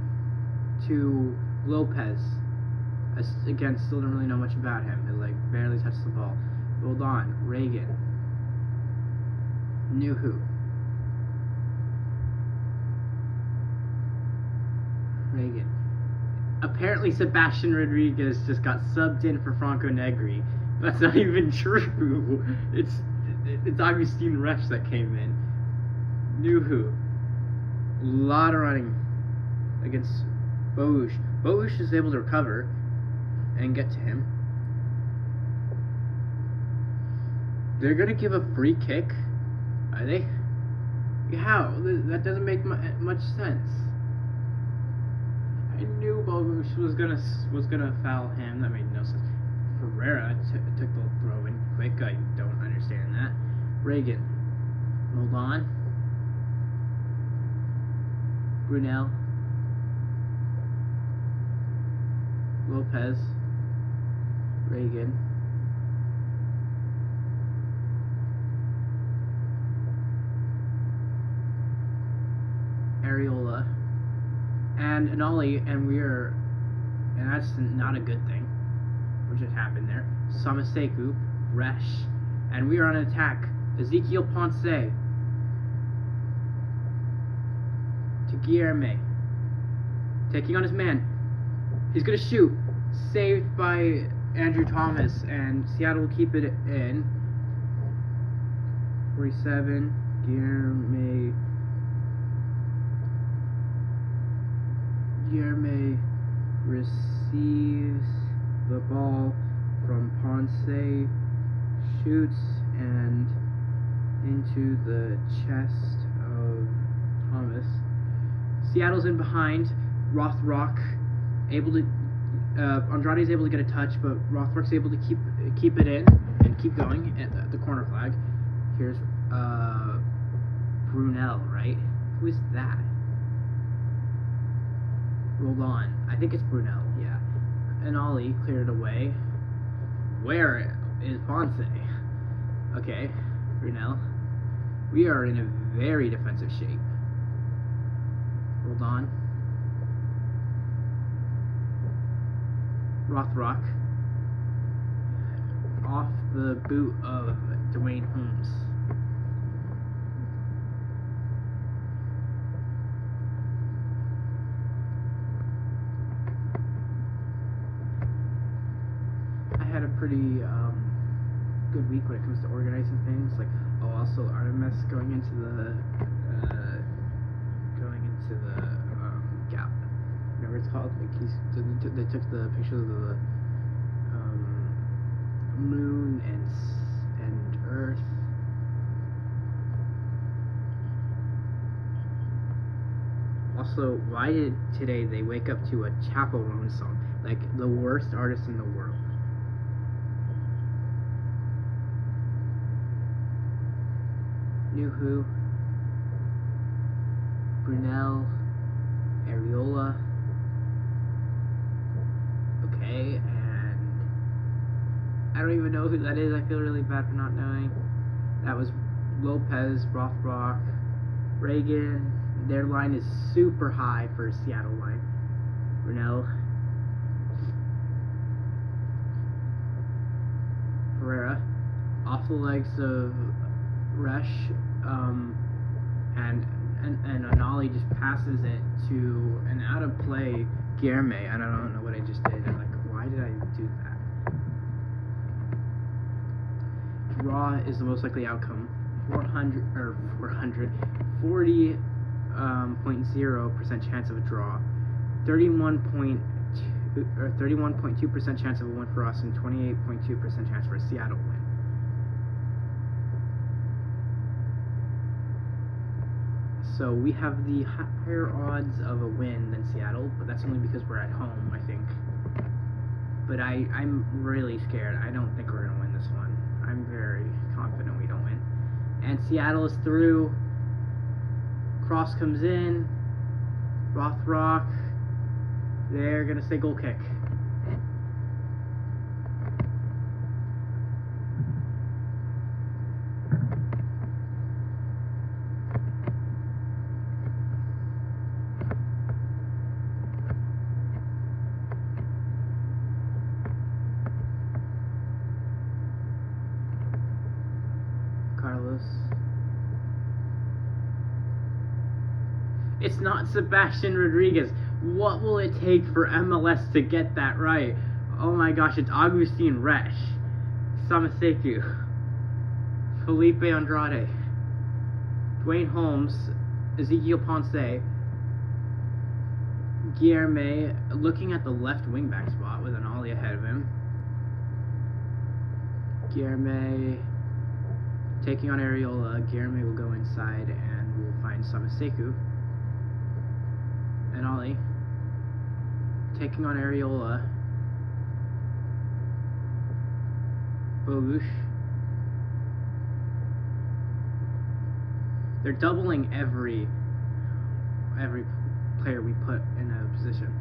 to Lopez. Again, still don't really know much about him. It like barely touched the ball. Hold on. Reagan. Nuhu. Reagan. Apparently Sebastian Rodriguez just got subbed in for Franco Negri. That's not even true. It's Augustine Resch that came in. Nuhu. A lot of running against Bohush. Bohush is able to recover and get to him. They're going to give a free kick? Are they? How? That doesn't make much sense. I knew Bohush was gonna foul him. That made no sense. Ferreira took the throw in quick. I don't understand that. Reagan. Hold on. Brunel. Lopez. Reagan. Areola. And Anali, and that's not a good thing, which just happened there. Samaseku, Resch, and we are on an attack. Ezekiel Ponce to Guilherme, taking on his man. He's gonna shoot, saved by Andrew Thomas, and Seattle will keep it in. 47, Guilherme receives the ball from Ponce, shoots, and into the chest of Thomas. Seattle's in behind. Rothrock able to. Andrade's able to get a touch, but Rothrock's able to keep it in and keep going at the corner flag. Here's Brunel, right? Who is that? Rolled on. I think it's Brunel, yeah. And Ollie cleared it away. Where is Ponce? Okay, Brunel. We are in a very defensive shape. Rolled on. Rothrock. Off the boot of Dwayne Holmes. I had a pretty good week when it comes to organizing things. Like, also Artemis going into the gap, whatever it's called. Like they took the picture of the moon and Earth. Also, why did today they wake up to a Chappell Roan song? Like the worst artist in the world. Nuhu, Brunel, Areola. Okay, and I don't even know who that is. I feel really bad for not knowing. That was Lopez, Rothrock, Reagan. Their line is super high for a Seattle line. Brunel, Pereira, off the legs of Resch, and Anali just passes it to an out of play Guilherme, and I don't know what I just did. I'm like, why did I do that? Draw is the most likely outcome. 40.0% chance of a draw, 31.2% chance of a win for us, and 28.2% chance for a Seattle win. So we have the higher odds of a win than Seattle, but that's only because we're at home, I think. But I'm really scared. I don't think we're going to win this one. I'm very confident we don't win. And Seattle is through. Cross comes in. Rothrock. They're going to say goal kick. It's not Sebastian Rodriguez. What will it take for MLS to get that right? Oh my gosh, it's Agustin Resch, Samaseku, Felipe Andrade, Dwayne Holmes, Ezekiel Ponce, Guilherme looking at the left wingback spot with an ollie ahead of him. Guilherme taking on Areola. Guilherme will go inside and we'll find Samaseku. And Ollie taking on Areola. Bogush. They're doubling every player we put in a position.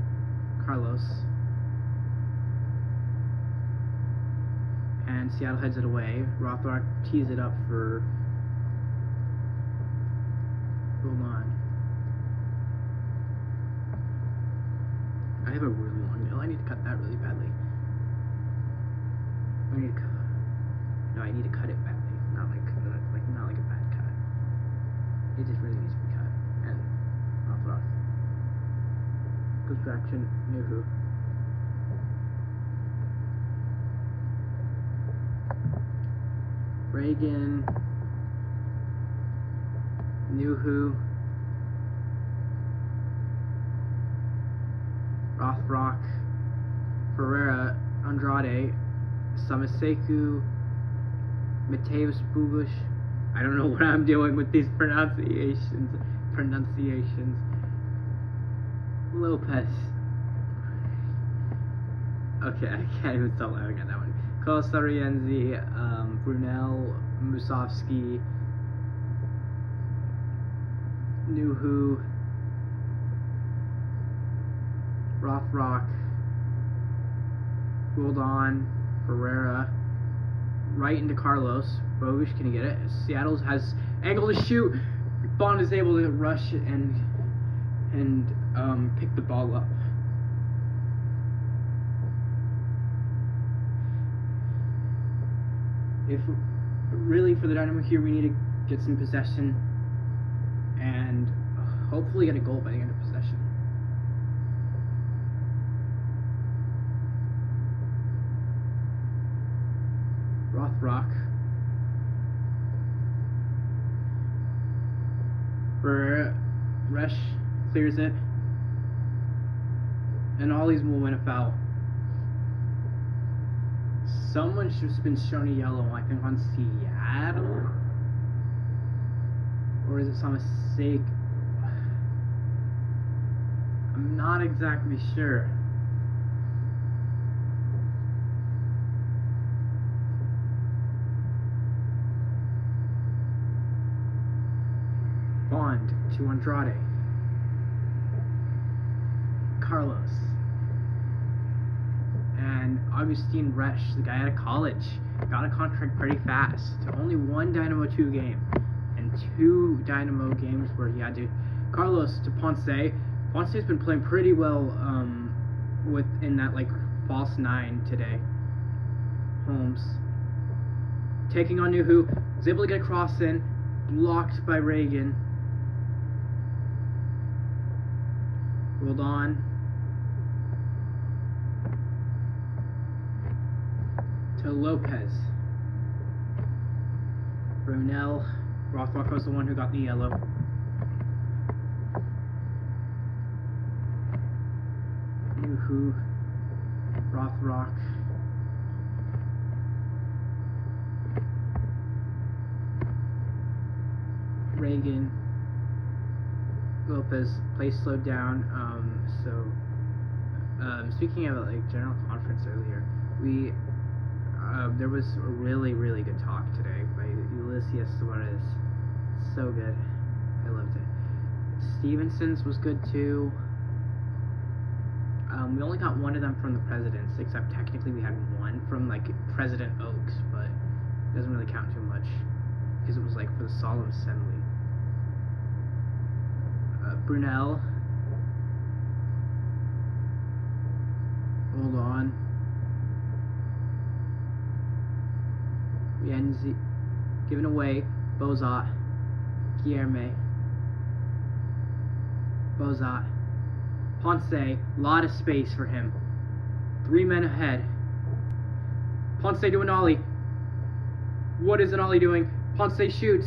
Carlos. And Seattle heads it away. Rothrock tees it up for Roland. I have a really long nail. I need to cut that really badly. I need to cut it badly. Not like a bad cut. It just really needs to be cut. And Rothrock goes back to Nuhu. Reagan, Nuhu, Rothrock, Pereira, Andrade, Samaseku, Mateus Bogush, I don't know what I'm doing with these pronunciations. Lopez. Okay, I can't even stop laughing at that one. Kosarienzi, Brunel, Musovsky, Nuhu, Rothrock, Roldan, Ferreira, right into Carlos. Bogush, can he get it? Seattle has angle to shoot. Bond is able to rush and pick the ball up. If really for the Dynamo here, we need to get some possession and hopefully get a goal by the end of possession. Rothrock for Resch, clears it, and Ollie's will win a foul. Someone should have been shown a yellow, I think, on Seattle, or is it some mistake? I'm not exactly sure. Bond to Andrade. Carlos. And Augustine Resch, the guy out of college, got a contract pretty fast. Only one Dynamo 2 game. And 2 Dynamo games where he had to... Carlos to Ponce. Ponce's been playing pretty well in that, like, false 9 today. Holmes. Taking on Nuhu. Was able to get a cross in. Blocked by Reagan. Rolled on. To Lopez. Brunel. Rothrock was the one who got the yellow. Nuhu. Rothrock. Reagan. Lopez. Play slowed down. Speaking of like general conference earlier, there was a really, really good talk today by Ulysses Suarez. So good. I loved it. Stevenson's was good too. We only got one of them from the presidents, except technically we had one from like President Oaks, but it doesn't really count too much because it was like for the solemn assembly. Brunel. Hold on. Rienzi. Given away. Bozat. Guilherme. Bozat. Ponce. Lot of space for him. 3 men ahead. Ponce to an ollie. What is an ollie doing? Ponce shoots.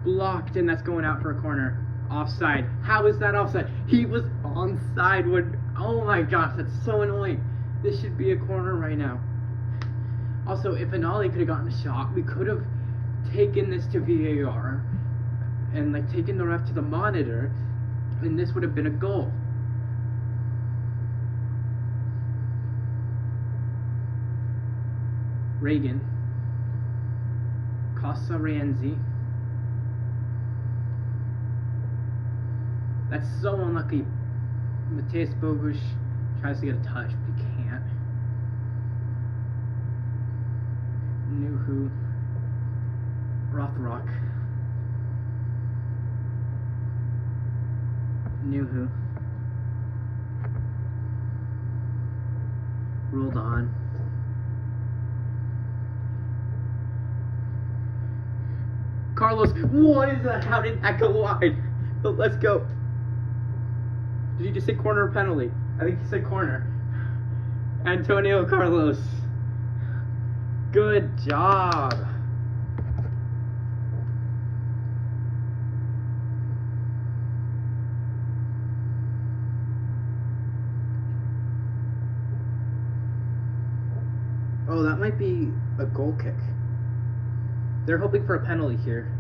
Blocked, and that's going out for a corner. Offside. How is that offside? He was onside when... Oh my gosh, that's so annoying. This should be a corner right now. Also, if Anali could have gotten a shot, we could have taken this to VAR and like taken the ref to the monitor, and this would have been a goal. Reagan. Costa Rienzi. That's so unlucky. Mateus Bogush tries to get a touch, but he can't. Nuhu. Rothrock. Nuhu. Rolled on. Carlos, what is that? How did that go wide? Let's go. Did he just say corner or penalty? I think he said corner. Antonio Carlos. Good job. Oh, that might be a goal kick. They're hoping for a penalty here.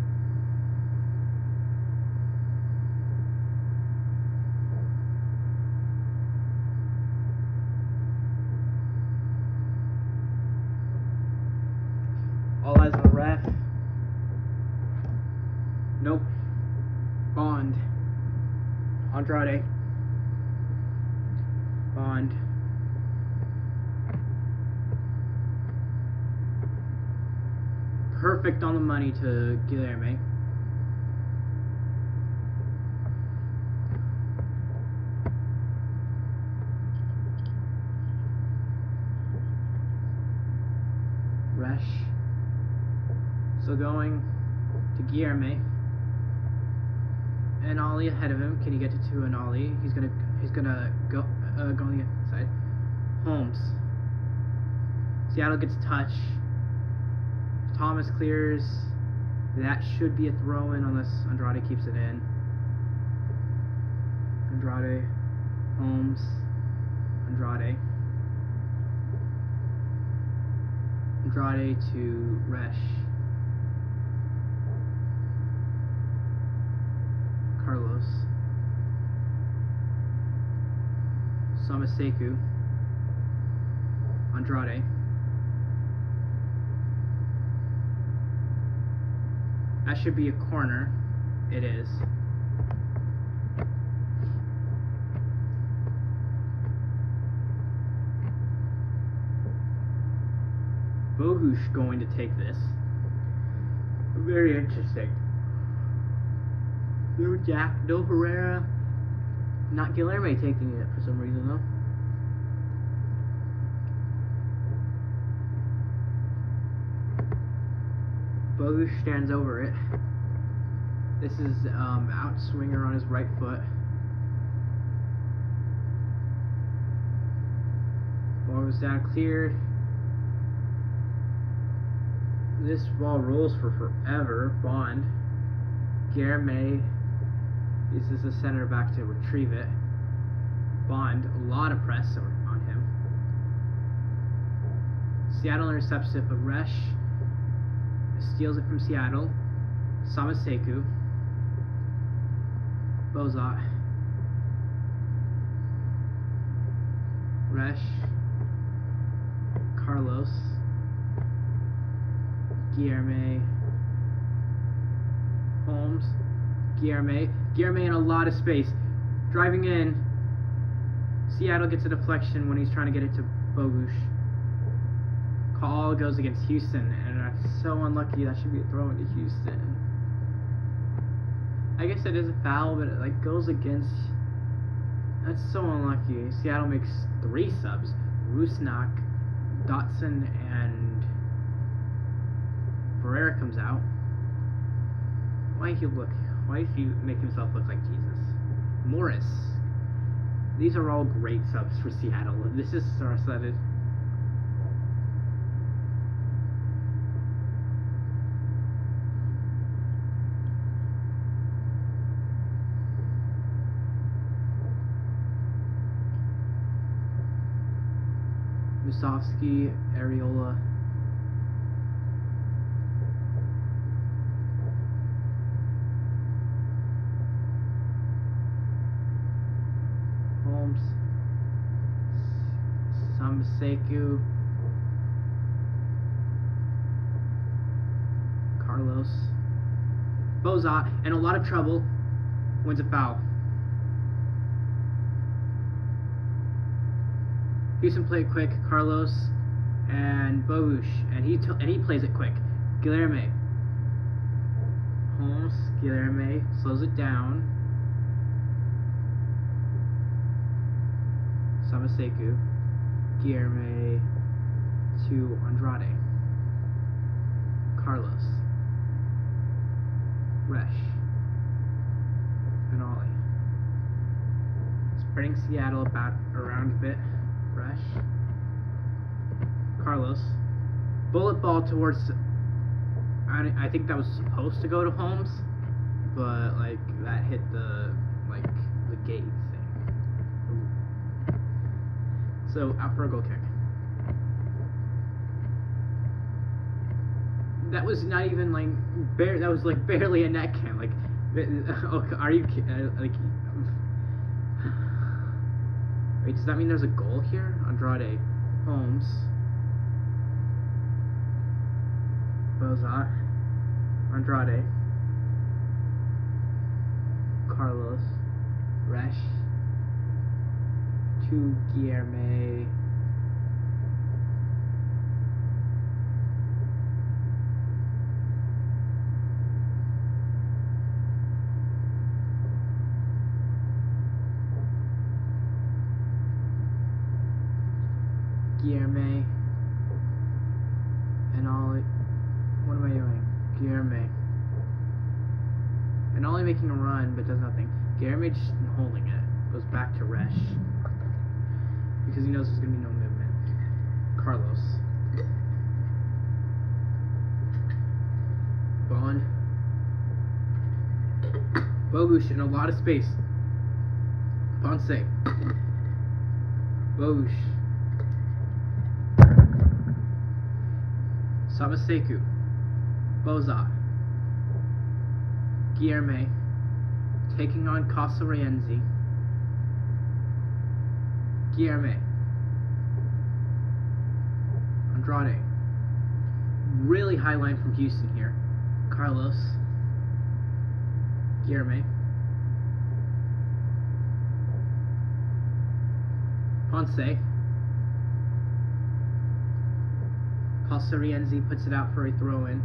All eyes on the ref. Nope. Bond. Andrade. Bond. Perfect on the money to Guilherme. Resch. Still going to Guilherme. And Ollie ahead of him. Can he get to an Ollie? He's gonna go on the inside. Holmes. Seattle gets a touch. Thomas clears. That should be a throw-in unless Andrade keeps it in. Andrade. Holmes. Andrade. Andrade to Resch. Carlos. Samaseku. Andrade. That should be a corner. It is. Bogusz going to take this. Very interesting. No Jack, no Herrera. Not Guilherme taking it for some reason though. Bogusz stands over it. This is out swinger on his right foot. Ball goes down cleared. This ball rolls for forever. Bond. Guilherme uses the center back to retrieve it. Bond, a lot of press on him. Seattle intercepts it, but Resch steals it from Seattle. Samaseku. Bozot. Resch. Carlos. Guilherme. Holmes. Guilherme. Guilherme in a lot of space. Driving in. Seattle gets a deflection when he's trying to get it to Bogusz. Call goes against Houston, and that's so unlucky. That should be a throw into Houston. I guess it is a foul, but it like goes against. That's so unlucky. Seattle makes 3 subs: Rusnak, Dotson, and Ferreira comes out. Why does he make himself look like Jesus? Morris. These are all great subs for Seattle. This is star-studded. Musovski, Areola. Holmes. Samaseku. Carlos. Bozot, in a lot of trouble, wins a foul. Houston played quick. Carlos and Bogusz, and he plays it quick. Guilherme. Holmes. Guilherme slows it down. Samaseku. Guilherme to Andrade. Carlos. Resch. And Ollie. Spreading Seattle around a bit. Resch. Carlos. Bullet ball towards. I think that was supposed to go to Holmes, but like that hit the gate thing. Ooh. So out for a goal kick. That was not even like that was like barely a net cam. Like, are you like? Wait, does that mean there's a goal here? Andrade, Holmes, Bozat, Andrade, Carlos, Resch, to Guilherme. Guilherme and Ollie. What am I doing? Guilherme and Ollie making a run but does nothing. Guilherme just holding it. Goes back to Resch because he knows there's gonna be no movement. Carlos. Bond. Bogusz in a lot of space. Ponce. Bogusz. Samaseku, Bozat, Guilherme, taking on Casarenzi, Guilherme, Andrade, really high line from Houston here, Carlos, Guilherme, Ponce, Casarenzi puts it out for a throw-in.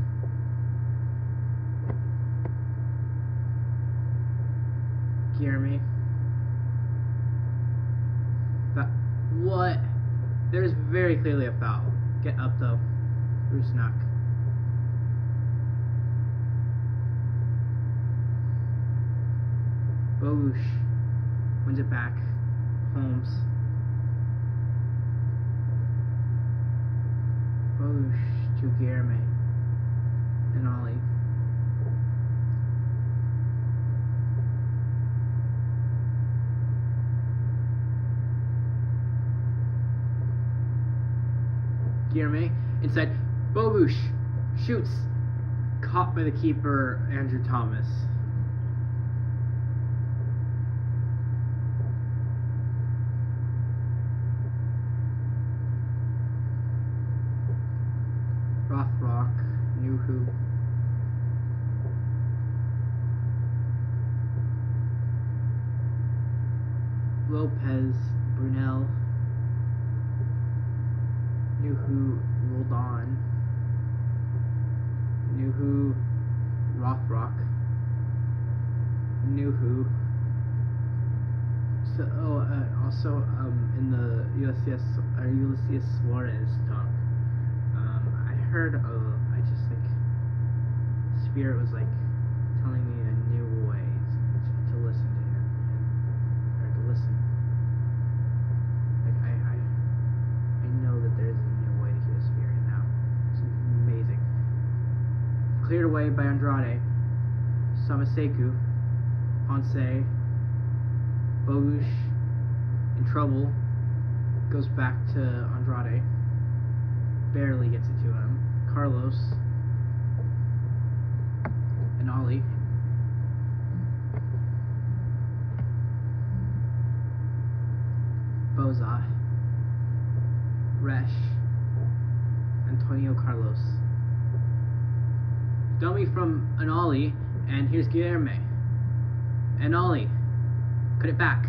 Guilherme. What? There's very clearly a foul. Get up though. Rusnak. Bogusz wins it back. Holmes. Bogusz to Guilherme and Ollie. Guilherme inside. Bogusz shoots. Caught by the keeper, Andrew Thomas. Rothrock, Nuhu. Lopez, Brunel. Nuhu, Roldan. Nuhu, Rothrock. Nuhu. So, also in the Ulysses Suarez talk. I heard, I just like, Spirit was like telling me a new way to listen to him, or to listen. Like I know that there's a new way to hear Spirit now. It's amazing. Cleared away by Andrade, Samaseku, Ponce, Bogusz in trouble, goes back to Andrade. Barely gets it to him. Carlos and Ollie. Bozat, Resch, Antonio Carlos. Dummy from an Ollie, and here's Guilherme. And Ollie, cut it back.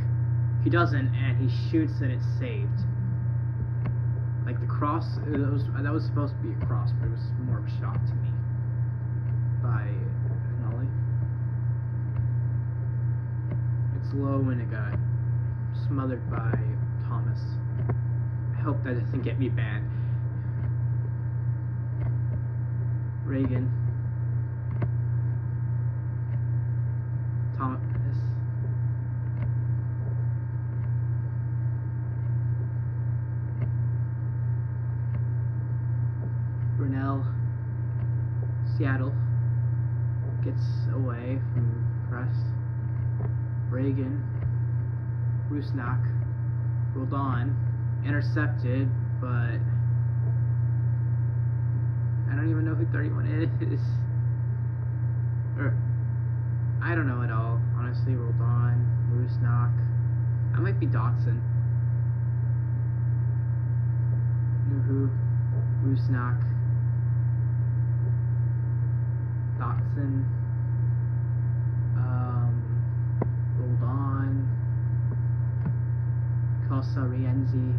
He doesn't, and he shoots and it's saved. Like the cross, that was supposed to be a cross, but it was more of a shot to me by Nolly. It's low and it got smothered by Thomas. I hope that doesn't get me banned. Reagan. Thomas. Brunel, Seattle, gets away from press. Reagan, Rusnak, Roldan, intercepted, but I don't even know who 31 is. Or, I don't know at all. Honestly, rolled on. Loose knock. I might be Dotson. Nuhu. Loose knock. Dotson. Rolled on. Casa Rienzi.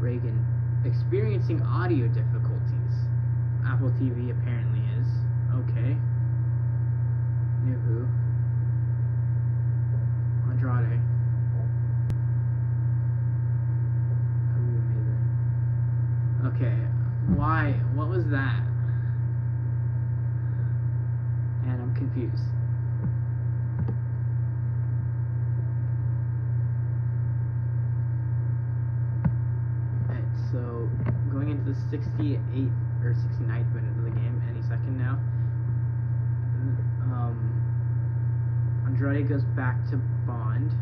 Reagan. Experiencing audio difficulties. Apple TV apparently is. Okay. Nuhu. Andrade. Ooh, amazing. Okay. Why? What was that? And I'm confused. So, going into the 68th or 69th minute of the game, any second now, Andrade goes back to Bond.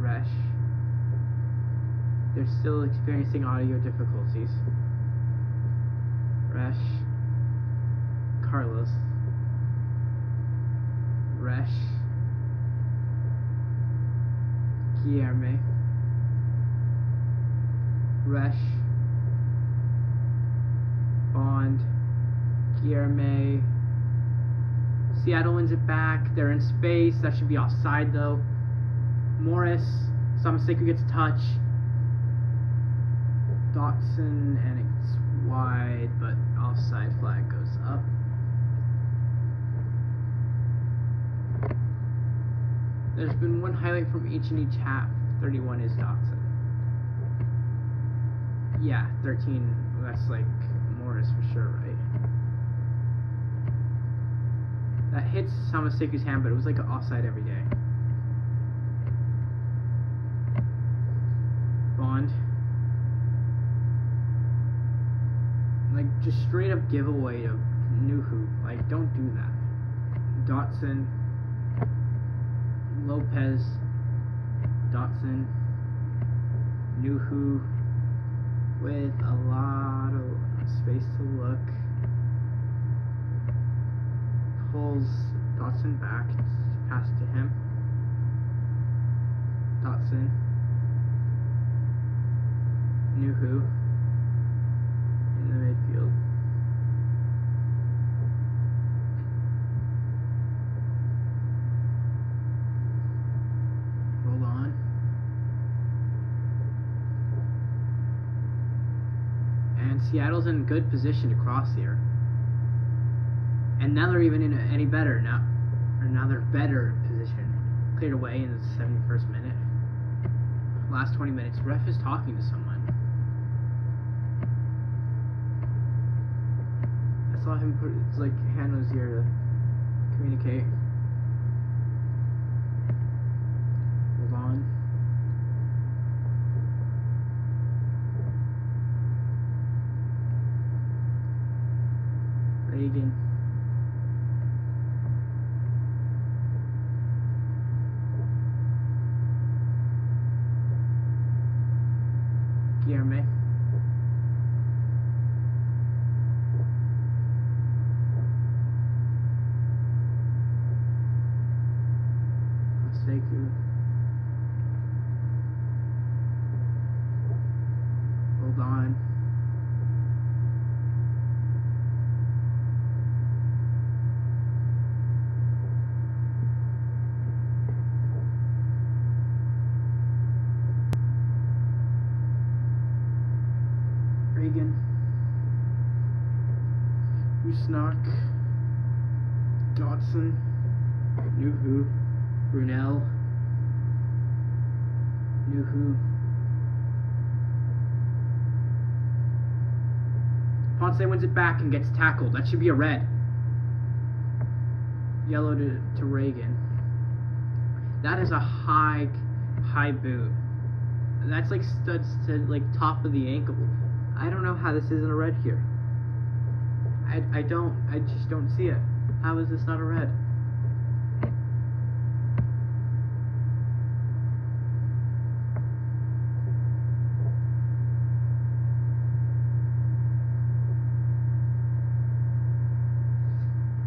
Resh. They're still experiencing audio difficulties. Resh. Carlos. Resh. Guilherme. Resh, Bond, Guilherme. Seattle wins it back. They're in space. That should be offside though. Morris, Samaseku gets a touch. Dotson, and it's wide, but offside flag goes up. There's been one highlight from each half. 31 is Dotson. Yeah, 13, that's like Morris for sure, right? That hits Samaseku's hand, but it was like an offside every day. Bond. Like, just straight up giveaway to Nuhu. Like, don't do that. Dotson. Lopez. Dotson. Nuhu. With a lot of space to look. Pulls Dotson back. Pass to him. Dotson. Nuhu. In the midfield. Hold on. And Seattle's in good position to cross here. And now they're even in any better now. Or now they're better position. Cleared away in the 71st minute. Last 20 minutes. Ref is talking to someone. I saw him put his like hand on his ear to communicate. Hold on. Reagan. Guilherme. Seku. Hold on. Reagan. Usnak. Dotson. Nuhu. Brunel. Nuhu. Ponce wins it back and gets tackled. That should be a red. Yellow to Reagan. That is a high boot. That's like studs to like top of the ankle. I don't know how this isn't a red here. I just don't see it. How is this not a red?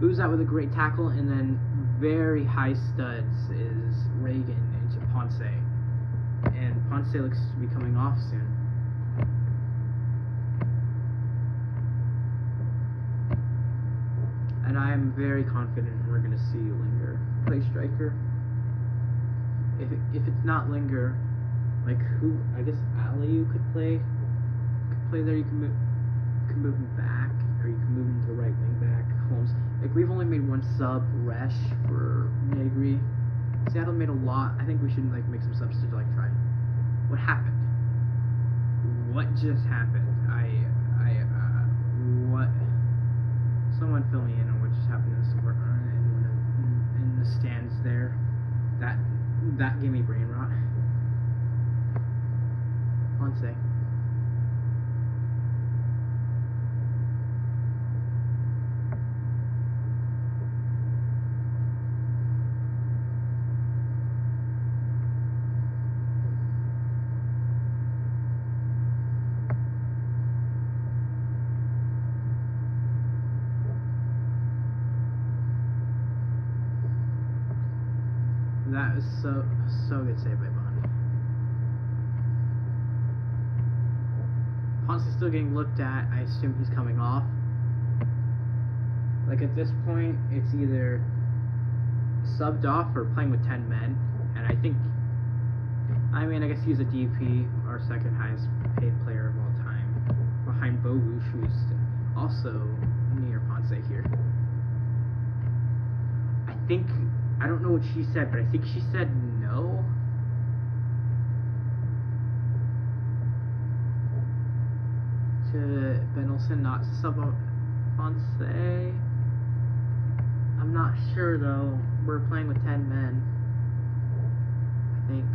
Booze out with a great tackle, and then very high studs is Reagan into Ponce. And Ponce looks to be coming off soon. And I'm very confident we're going to see Linger play striker. If it's not Linger, like who? I guess Aliu could play there. You can move him back, or you can move him to right wing back. Holmes. Like we've only made one sub, Resh for Negri. Seattle made a lot. I think we should like make some subs to like try. What happened? What just happened? What? Someone fill me in on what just happened in the stands there. That gave me brain rot. Ponce. That was so good save by Bond. Ponce is still getting looked at. I assume he's coming off. Like at this point, it's either subbed off or playing with 10 men. And I think, I guess he's a DP, our second highest paid player of all time, behind Bogush, who's also near Ponce here. I don't know what she said, but I think she said no. To Benelson not to sub out Ponce. I'm not sure though. We're playing with 10 men, I think.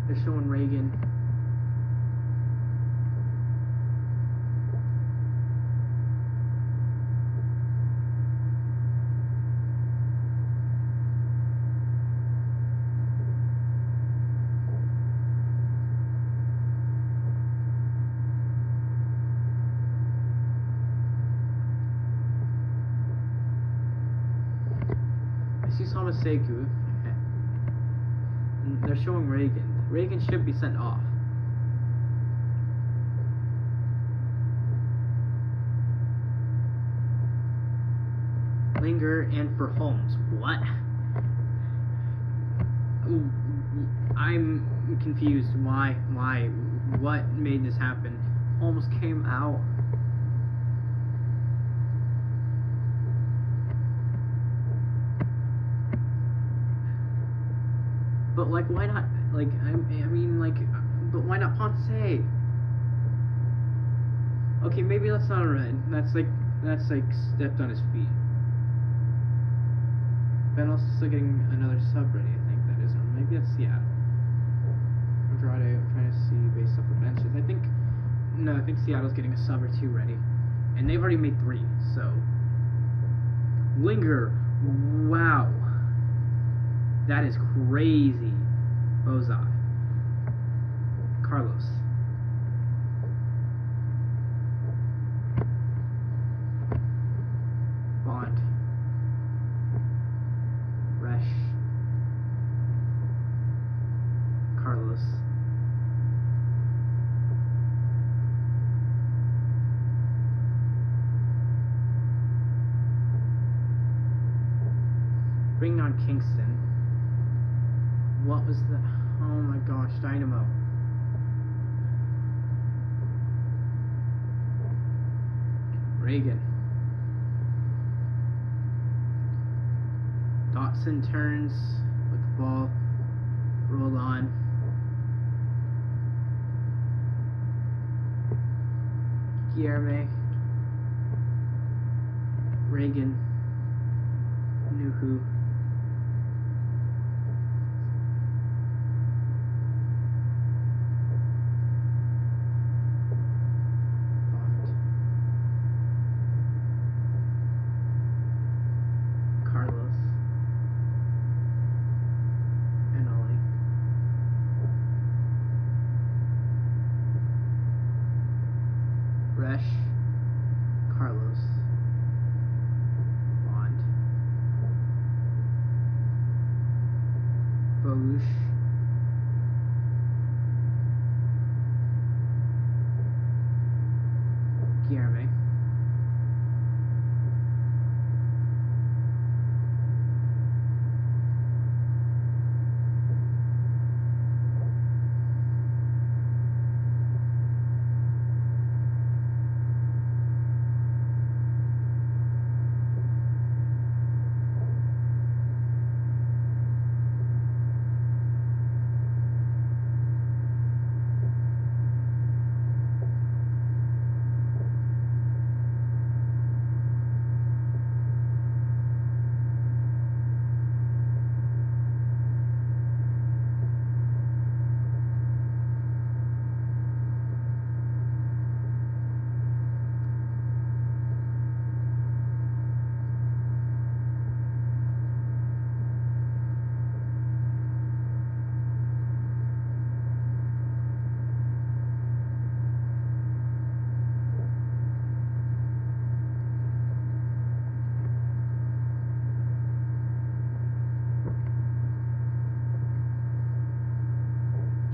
They're showing Reagan. Seku. They're showing Reagan. Reagan should be sent off. Linger and for Holmes. What? I'm confused. Why? What made this happen? Holmes came out. But like, why not? Like, but why not Ponce? Okay, maybe that's not a red. That's like stepped on his feet. Ben also still getting another sub ready. I think that is, or maybe that's Seattle. I'm trying to see based off the benches. I think Seattle's getting a sub or two ready, and they've already made 3. So Linger, wow. That is crazy. Bozai. Carlos. Bond. Resh. Carlos. Bringing on Kingston. What was the... Oh my gosh, Dynamo. Reagan. Dotson turns with the ball. Rolled on. Guilherme. Reagan. Nuhu. Carlos. Bond. Boosh. Guilherme.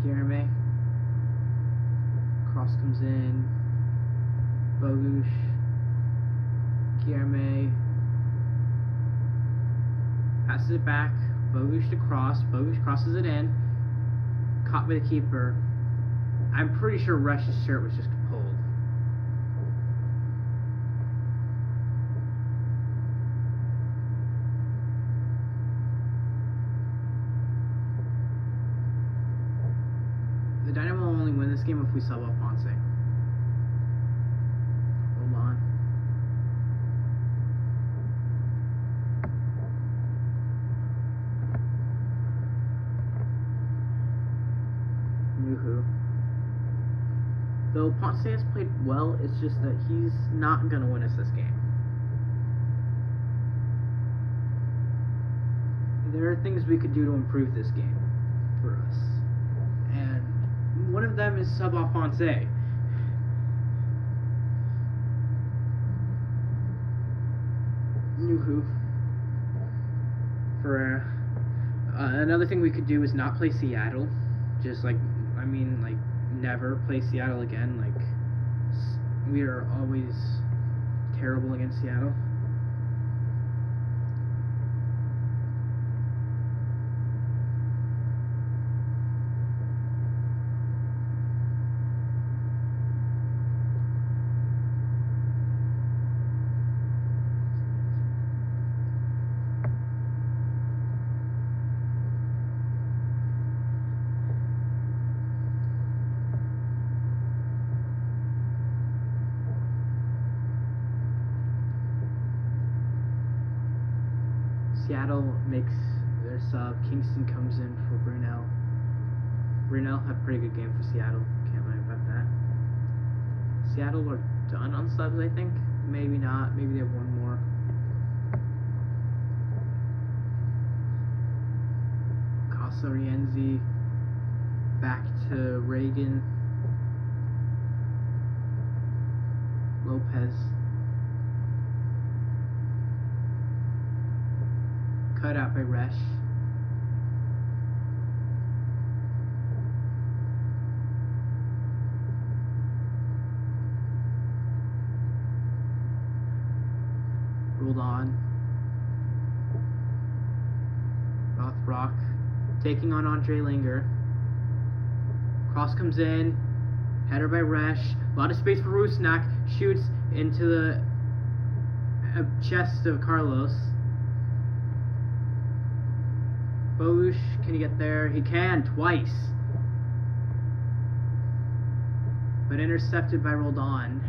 Guilherme. Cross comes in. Bogush. Guilherme. Passes it back. Bogush to cross. Bogush crosses it in. Caught by the keeper. I'm pretty sure Rush's shirt was just pulled. The Dynamo will only win this game if we sub up Ponce. Hold on. Nuhu. Though Ponce has played well, it's just that he's not going to win us this game. There are things we could do to improve this game for us. And one of them is sub off Ponce. Nuhu. For another thing we could do is not play Seattle. Just like, I mean, like, never play Seattle again. Like, we are always terrible against Seattle. Seattle makes their sub. Kingston comes in for Brunel. Brunel had a pretty good game for Seattle. Can't lie about that. Seattle are done on subs, I think. Maybe not. Maybe they have one more. Casarienzi. Back to Reagan. Lopez. Cut out by Resch. Rolled on. Rothrock taking on Andre Langer. Cross comes in. Header by Resch. A lot of space for Rusnak. Shoots into the chest of Carlos. Bogush, can he get there? He can, twice. But intercepted by Roldan.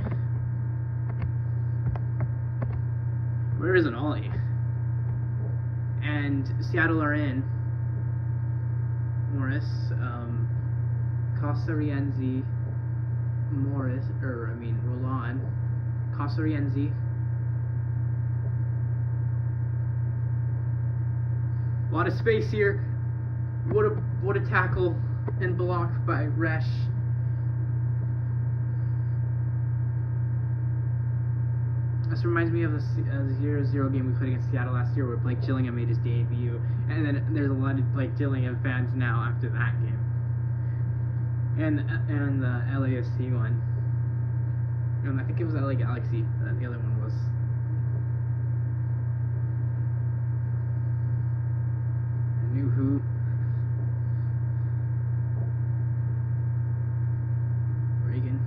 Where is an Ollie? And Seattle are in. Morris, Casarienzi, Roland. Casarienzi. A lot of space here. What a tackle and block by Resch. This reminds me of the 0-0 game we played against Seattle last year, where Blake Gillingham made his debut, and then there's a lot of Blake Gillingham fans now after that game. And the LAFC one. And I think it was LA Galaxy that the other one was. I knew who. Reagan.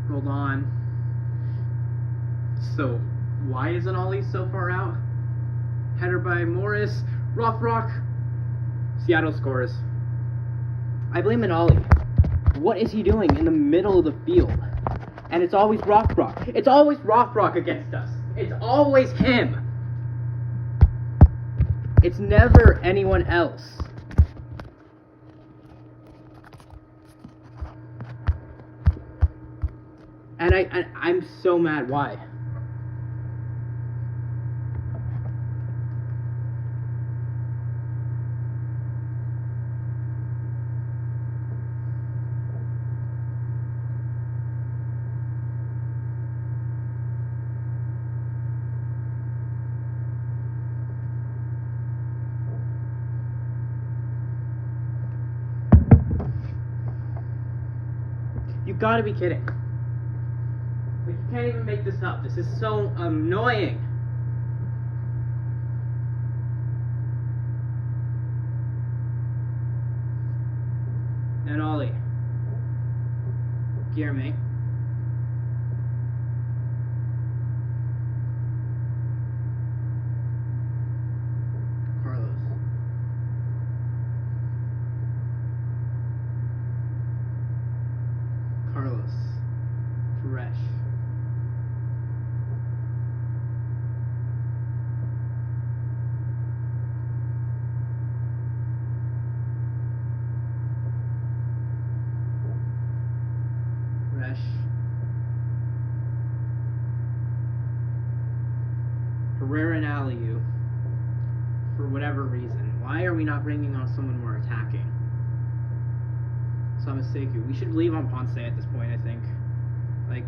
Rolled on. So, why isn't Ollie so far out? Header by Morris. Rock. Seattle scores. I blame Ollie. What is he doing in the middle of the field? And it's always Rock. It's always Rock against us. It's always him. It's never anyone else. And I'm so mad. Why? You gotta be kidding. Like, you can't even make this up. This is so annoying. And Ollie. Guillerme. Carlos. Fresh. Herrera and Aliu, for whatever reason. Why are we not bringing on someone more attacking? Samaseku. We should leave on Ponce at this point, I think. Like,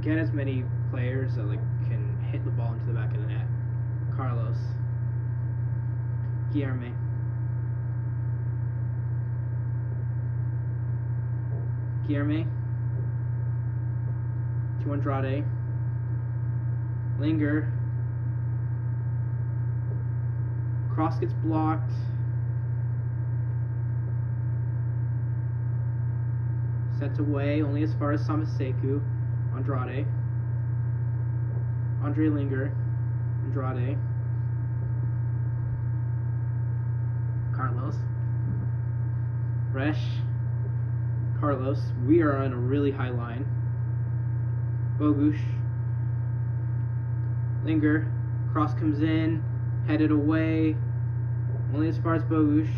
get as many players that can hit the ball into the back of the net. Carlos. Guillerme. Guillerme. To Andrade. Linger. Cross gets blocked. Sent away only as far as Samaseku. Andrade. Andre Linger. Andrade. Carlos. Resch. Carlos. We are on a really high line. Bogusz. Linger. Cross comes in. Headed away. Only as far as Bogusz.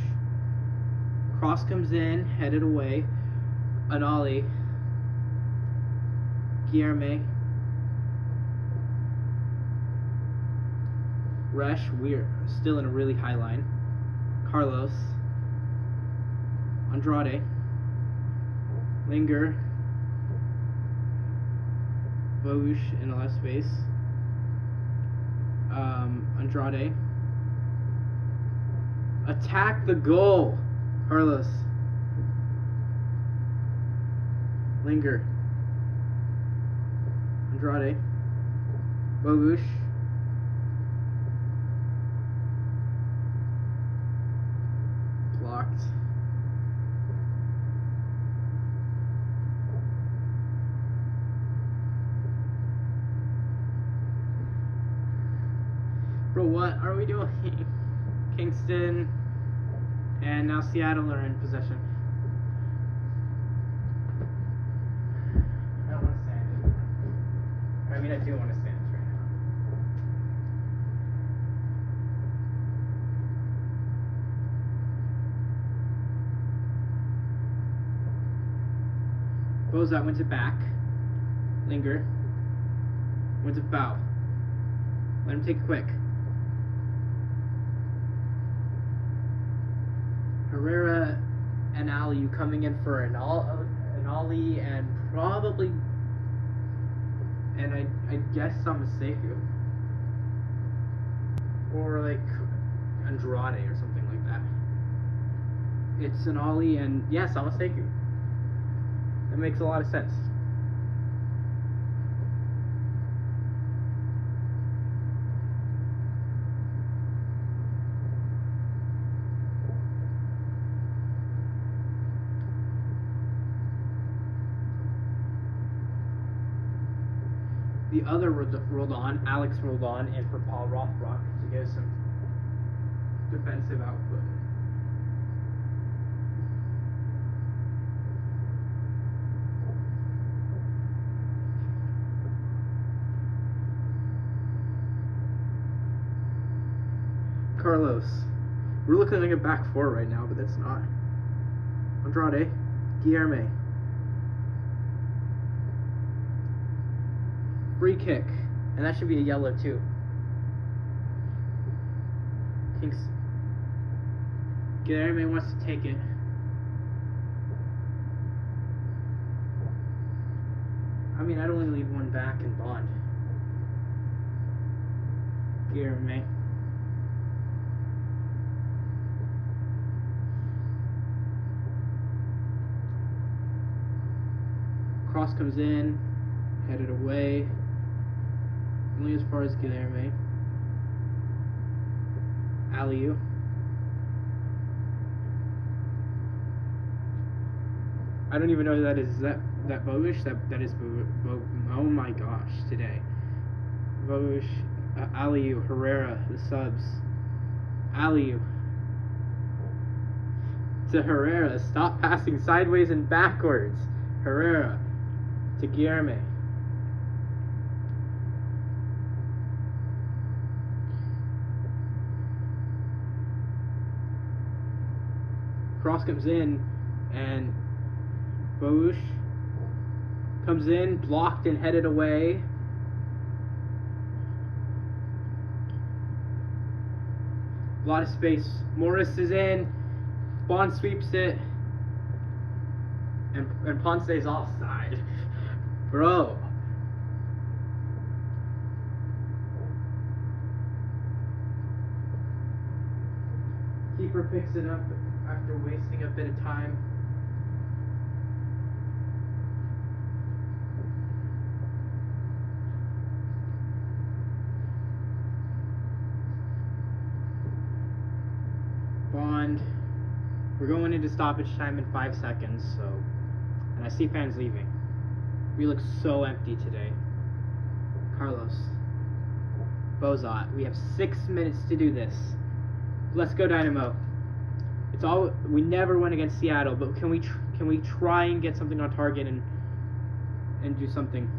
Cross comes in. Headed away. Anali. Guillerme. Resch. We're still in a really high line. Carlos. Andrade. Linger. Bogusz in a left space. Andrade. Attack the goal. Carlos. Linger. Andrade. Bogusz. Blocked. Bro, what are we doing? Kingston and now Seattle are in possession. I don't want to stand it. I mean, I do want to stand it right now. Bozat went to back. Linger. Went to foul. Let him take it quick. Herrera and Aliu coming in for an Ollie, and probably, and I guess Samaseku. Or like Andrade or something like that. It's an Ollie and yes, Samaseku. That makes a lot of sense. The other rolled on, Alex rolled on, and for Paul Rothbrock to get some defensive output. Carlos. We're looking like a back four right now, but that's not. Andrade. Guilherme. Free kick. And that should be a yellow too. Thinks Guilherme wants to take it. I mean, I'd only leave one back and Bond. Guilherme. Cross comes in, headed away. Only as far as Guilherme. Aliu. I don't even know who that is. Is that Bogush? That is oh my gosh, today. Bogush, Aliu, Herrera, the subs. Aliu. To Herrera. Stop passing sideways and backwards. Herrera. To Guilherme. Cross comes in, and Bogush comes in, blocked and headed away. A lot of space. Morris is in. Bond sweeps it. And Ponce's offside. Bro. Keeper picks it up after wasting a bit of time. Bond. We're going into stoppage time in 5 seconds, so. And I see fans leaving. We look so empty today. Carlos. Bozot. We have 6 minutes to do this. Let's go, Dynamo. It's all we never went against Seattle, but can we try and get something on target and do something?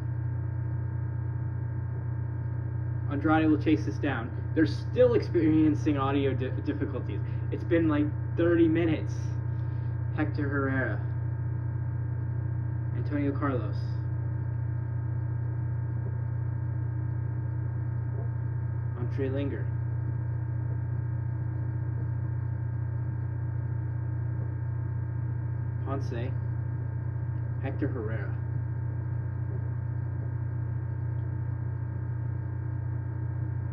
Andrade will chase this down. They're still experiencing audio difficulties. It's been like 30 minutes. Hector Herrera. Antonio Carlos. Andre Linger. Ponce. Hector Herrera.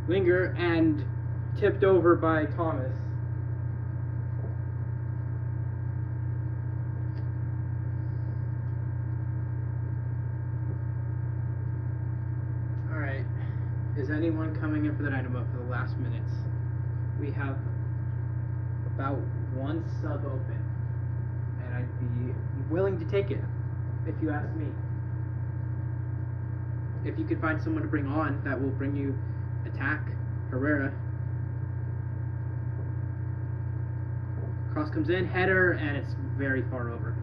Linger and tipped over by Thomas. Alright. Is anyone coming in for the Dynamo for the last minutes? We have about one sub open. And I'd be willing to take it, if you ask me. If you could find someone to bring on that will bring you attack. Herrera. Cross comes in, header, and it's very far over.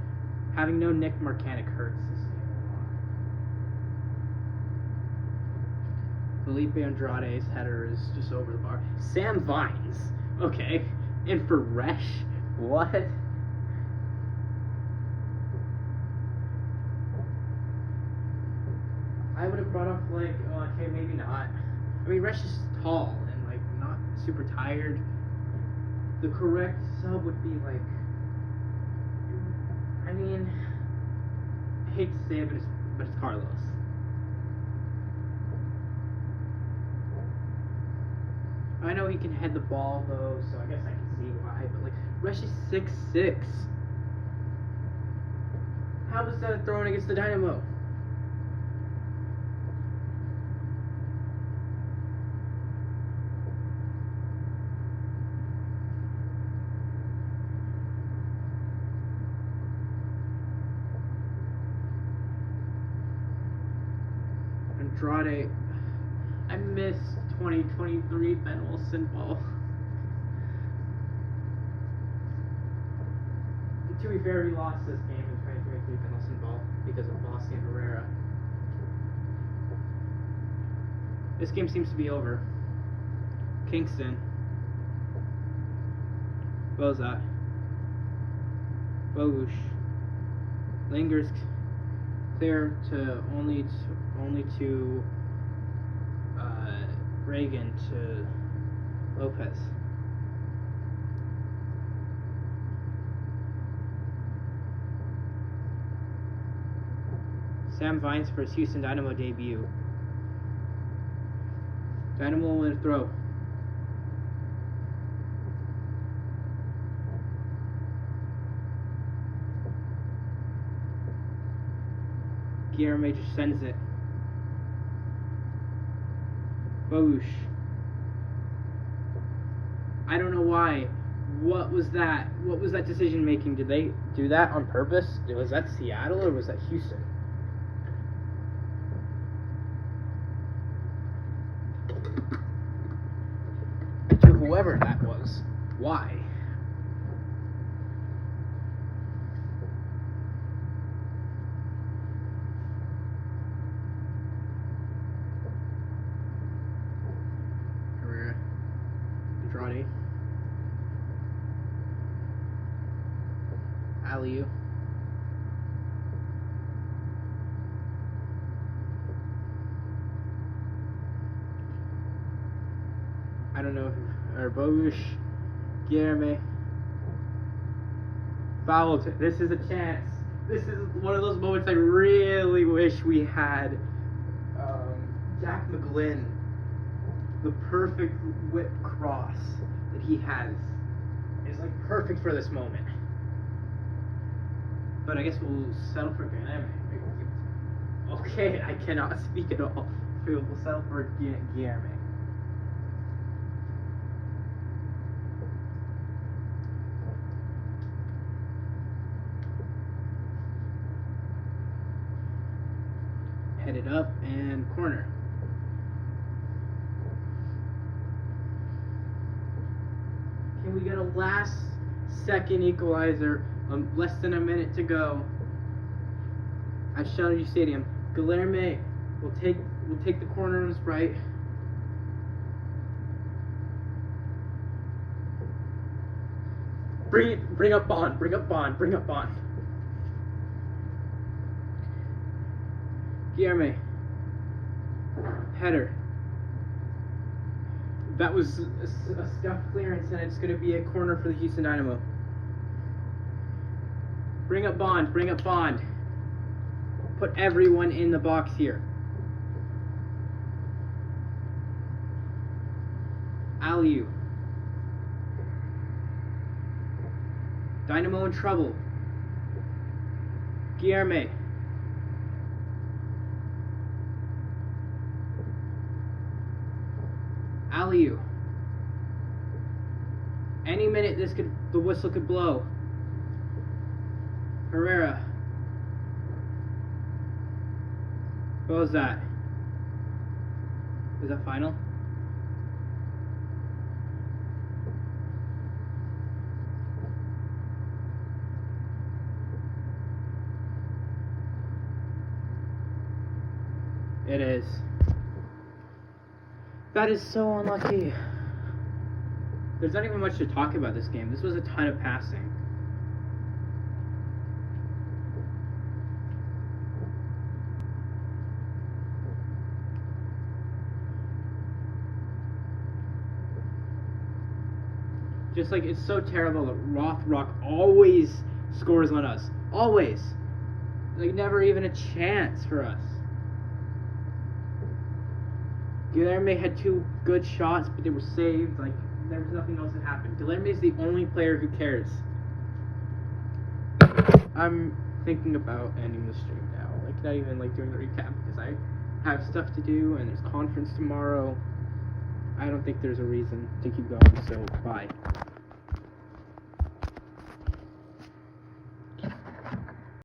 Having no Nick Marcanic hurts this game a lot. Felipe Andrade's header is just over the bar. Sam Vines. Okay. And for Resh? What? I would have brought up, like, okay, maybe not. I mean, Resh is tall and, like, not super tired. The correct sub would be, like, I mean, hate to say it, but it's Carlos. I know he can head the ball though, so I guess I can see why. But like, Rush is 6'6". How was that thrown against the Dynamo? Andrade. I missed 2023 Ben Wilson ball. To be fair, we lost this game in 2023 Ben Wilson ball because of Bossy and Herrera. This game seems to be over. Kingston. What was that? Bogush. Lingers clear to only to Reagan to Lopez. Sam Vines for his Houston Dynamo debut. Dynamo will win a throw. Guillermo just sends it. Boosh. I don't know why. What was that? What was that decision making? Did they do that on purpose? Was that Seattle or was that Houston? To whoever that was. Why? Andrade. Aliu. I don't know who, or Bogush, Guillermo. Fouled. This is a chance. This is one of those moments I really wish we had. Jack McGlynn. The perfect whip cross that he has is like perfect for this moment. But I guess we'll settle for Guillermo. Okay, I cannot speak at all. We'll settle for Guillermo. Headed up and corner. Can we get a last second equalizer? Less than a minute to go at Strategy Stadium. Guillermo will take the corner on his right. Bring up Bond. Guillermo. Header. That was a scuffed clearance, and it's going to be a corner for the Houston Dynamo. Bring up Bond. Put everyone in the box here. Aliu. Dynamo in trouble. Guillermo. Aliu. Any minute the whistle could blow. Herrera. What was that? Is that final? It is. That is so unlucky. There's not even much to talk about this game. This was a ton of passing. Just like, it's so terrible that Rothrock always scores on us. Always. Like, never even a chance for us. Guilherme had 2 good shots, but they were saved. Like, there was nothing else that happened. Guilherme is the only player who cares. I'm thinking about ending the stream now. Like, not even like doing the recap because I have stuff to do and there's conference tomorrow. I don't think there's a reason to keep going, so bye.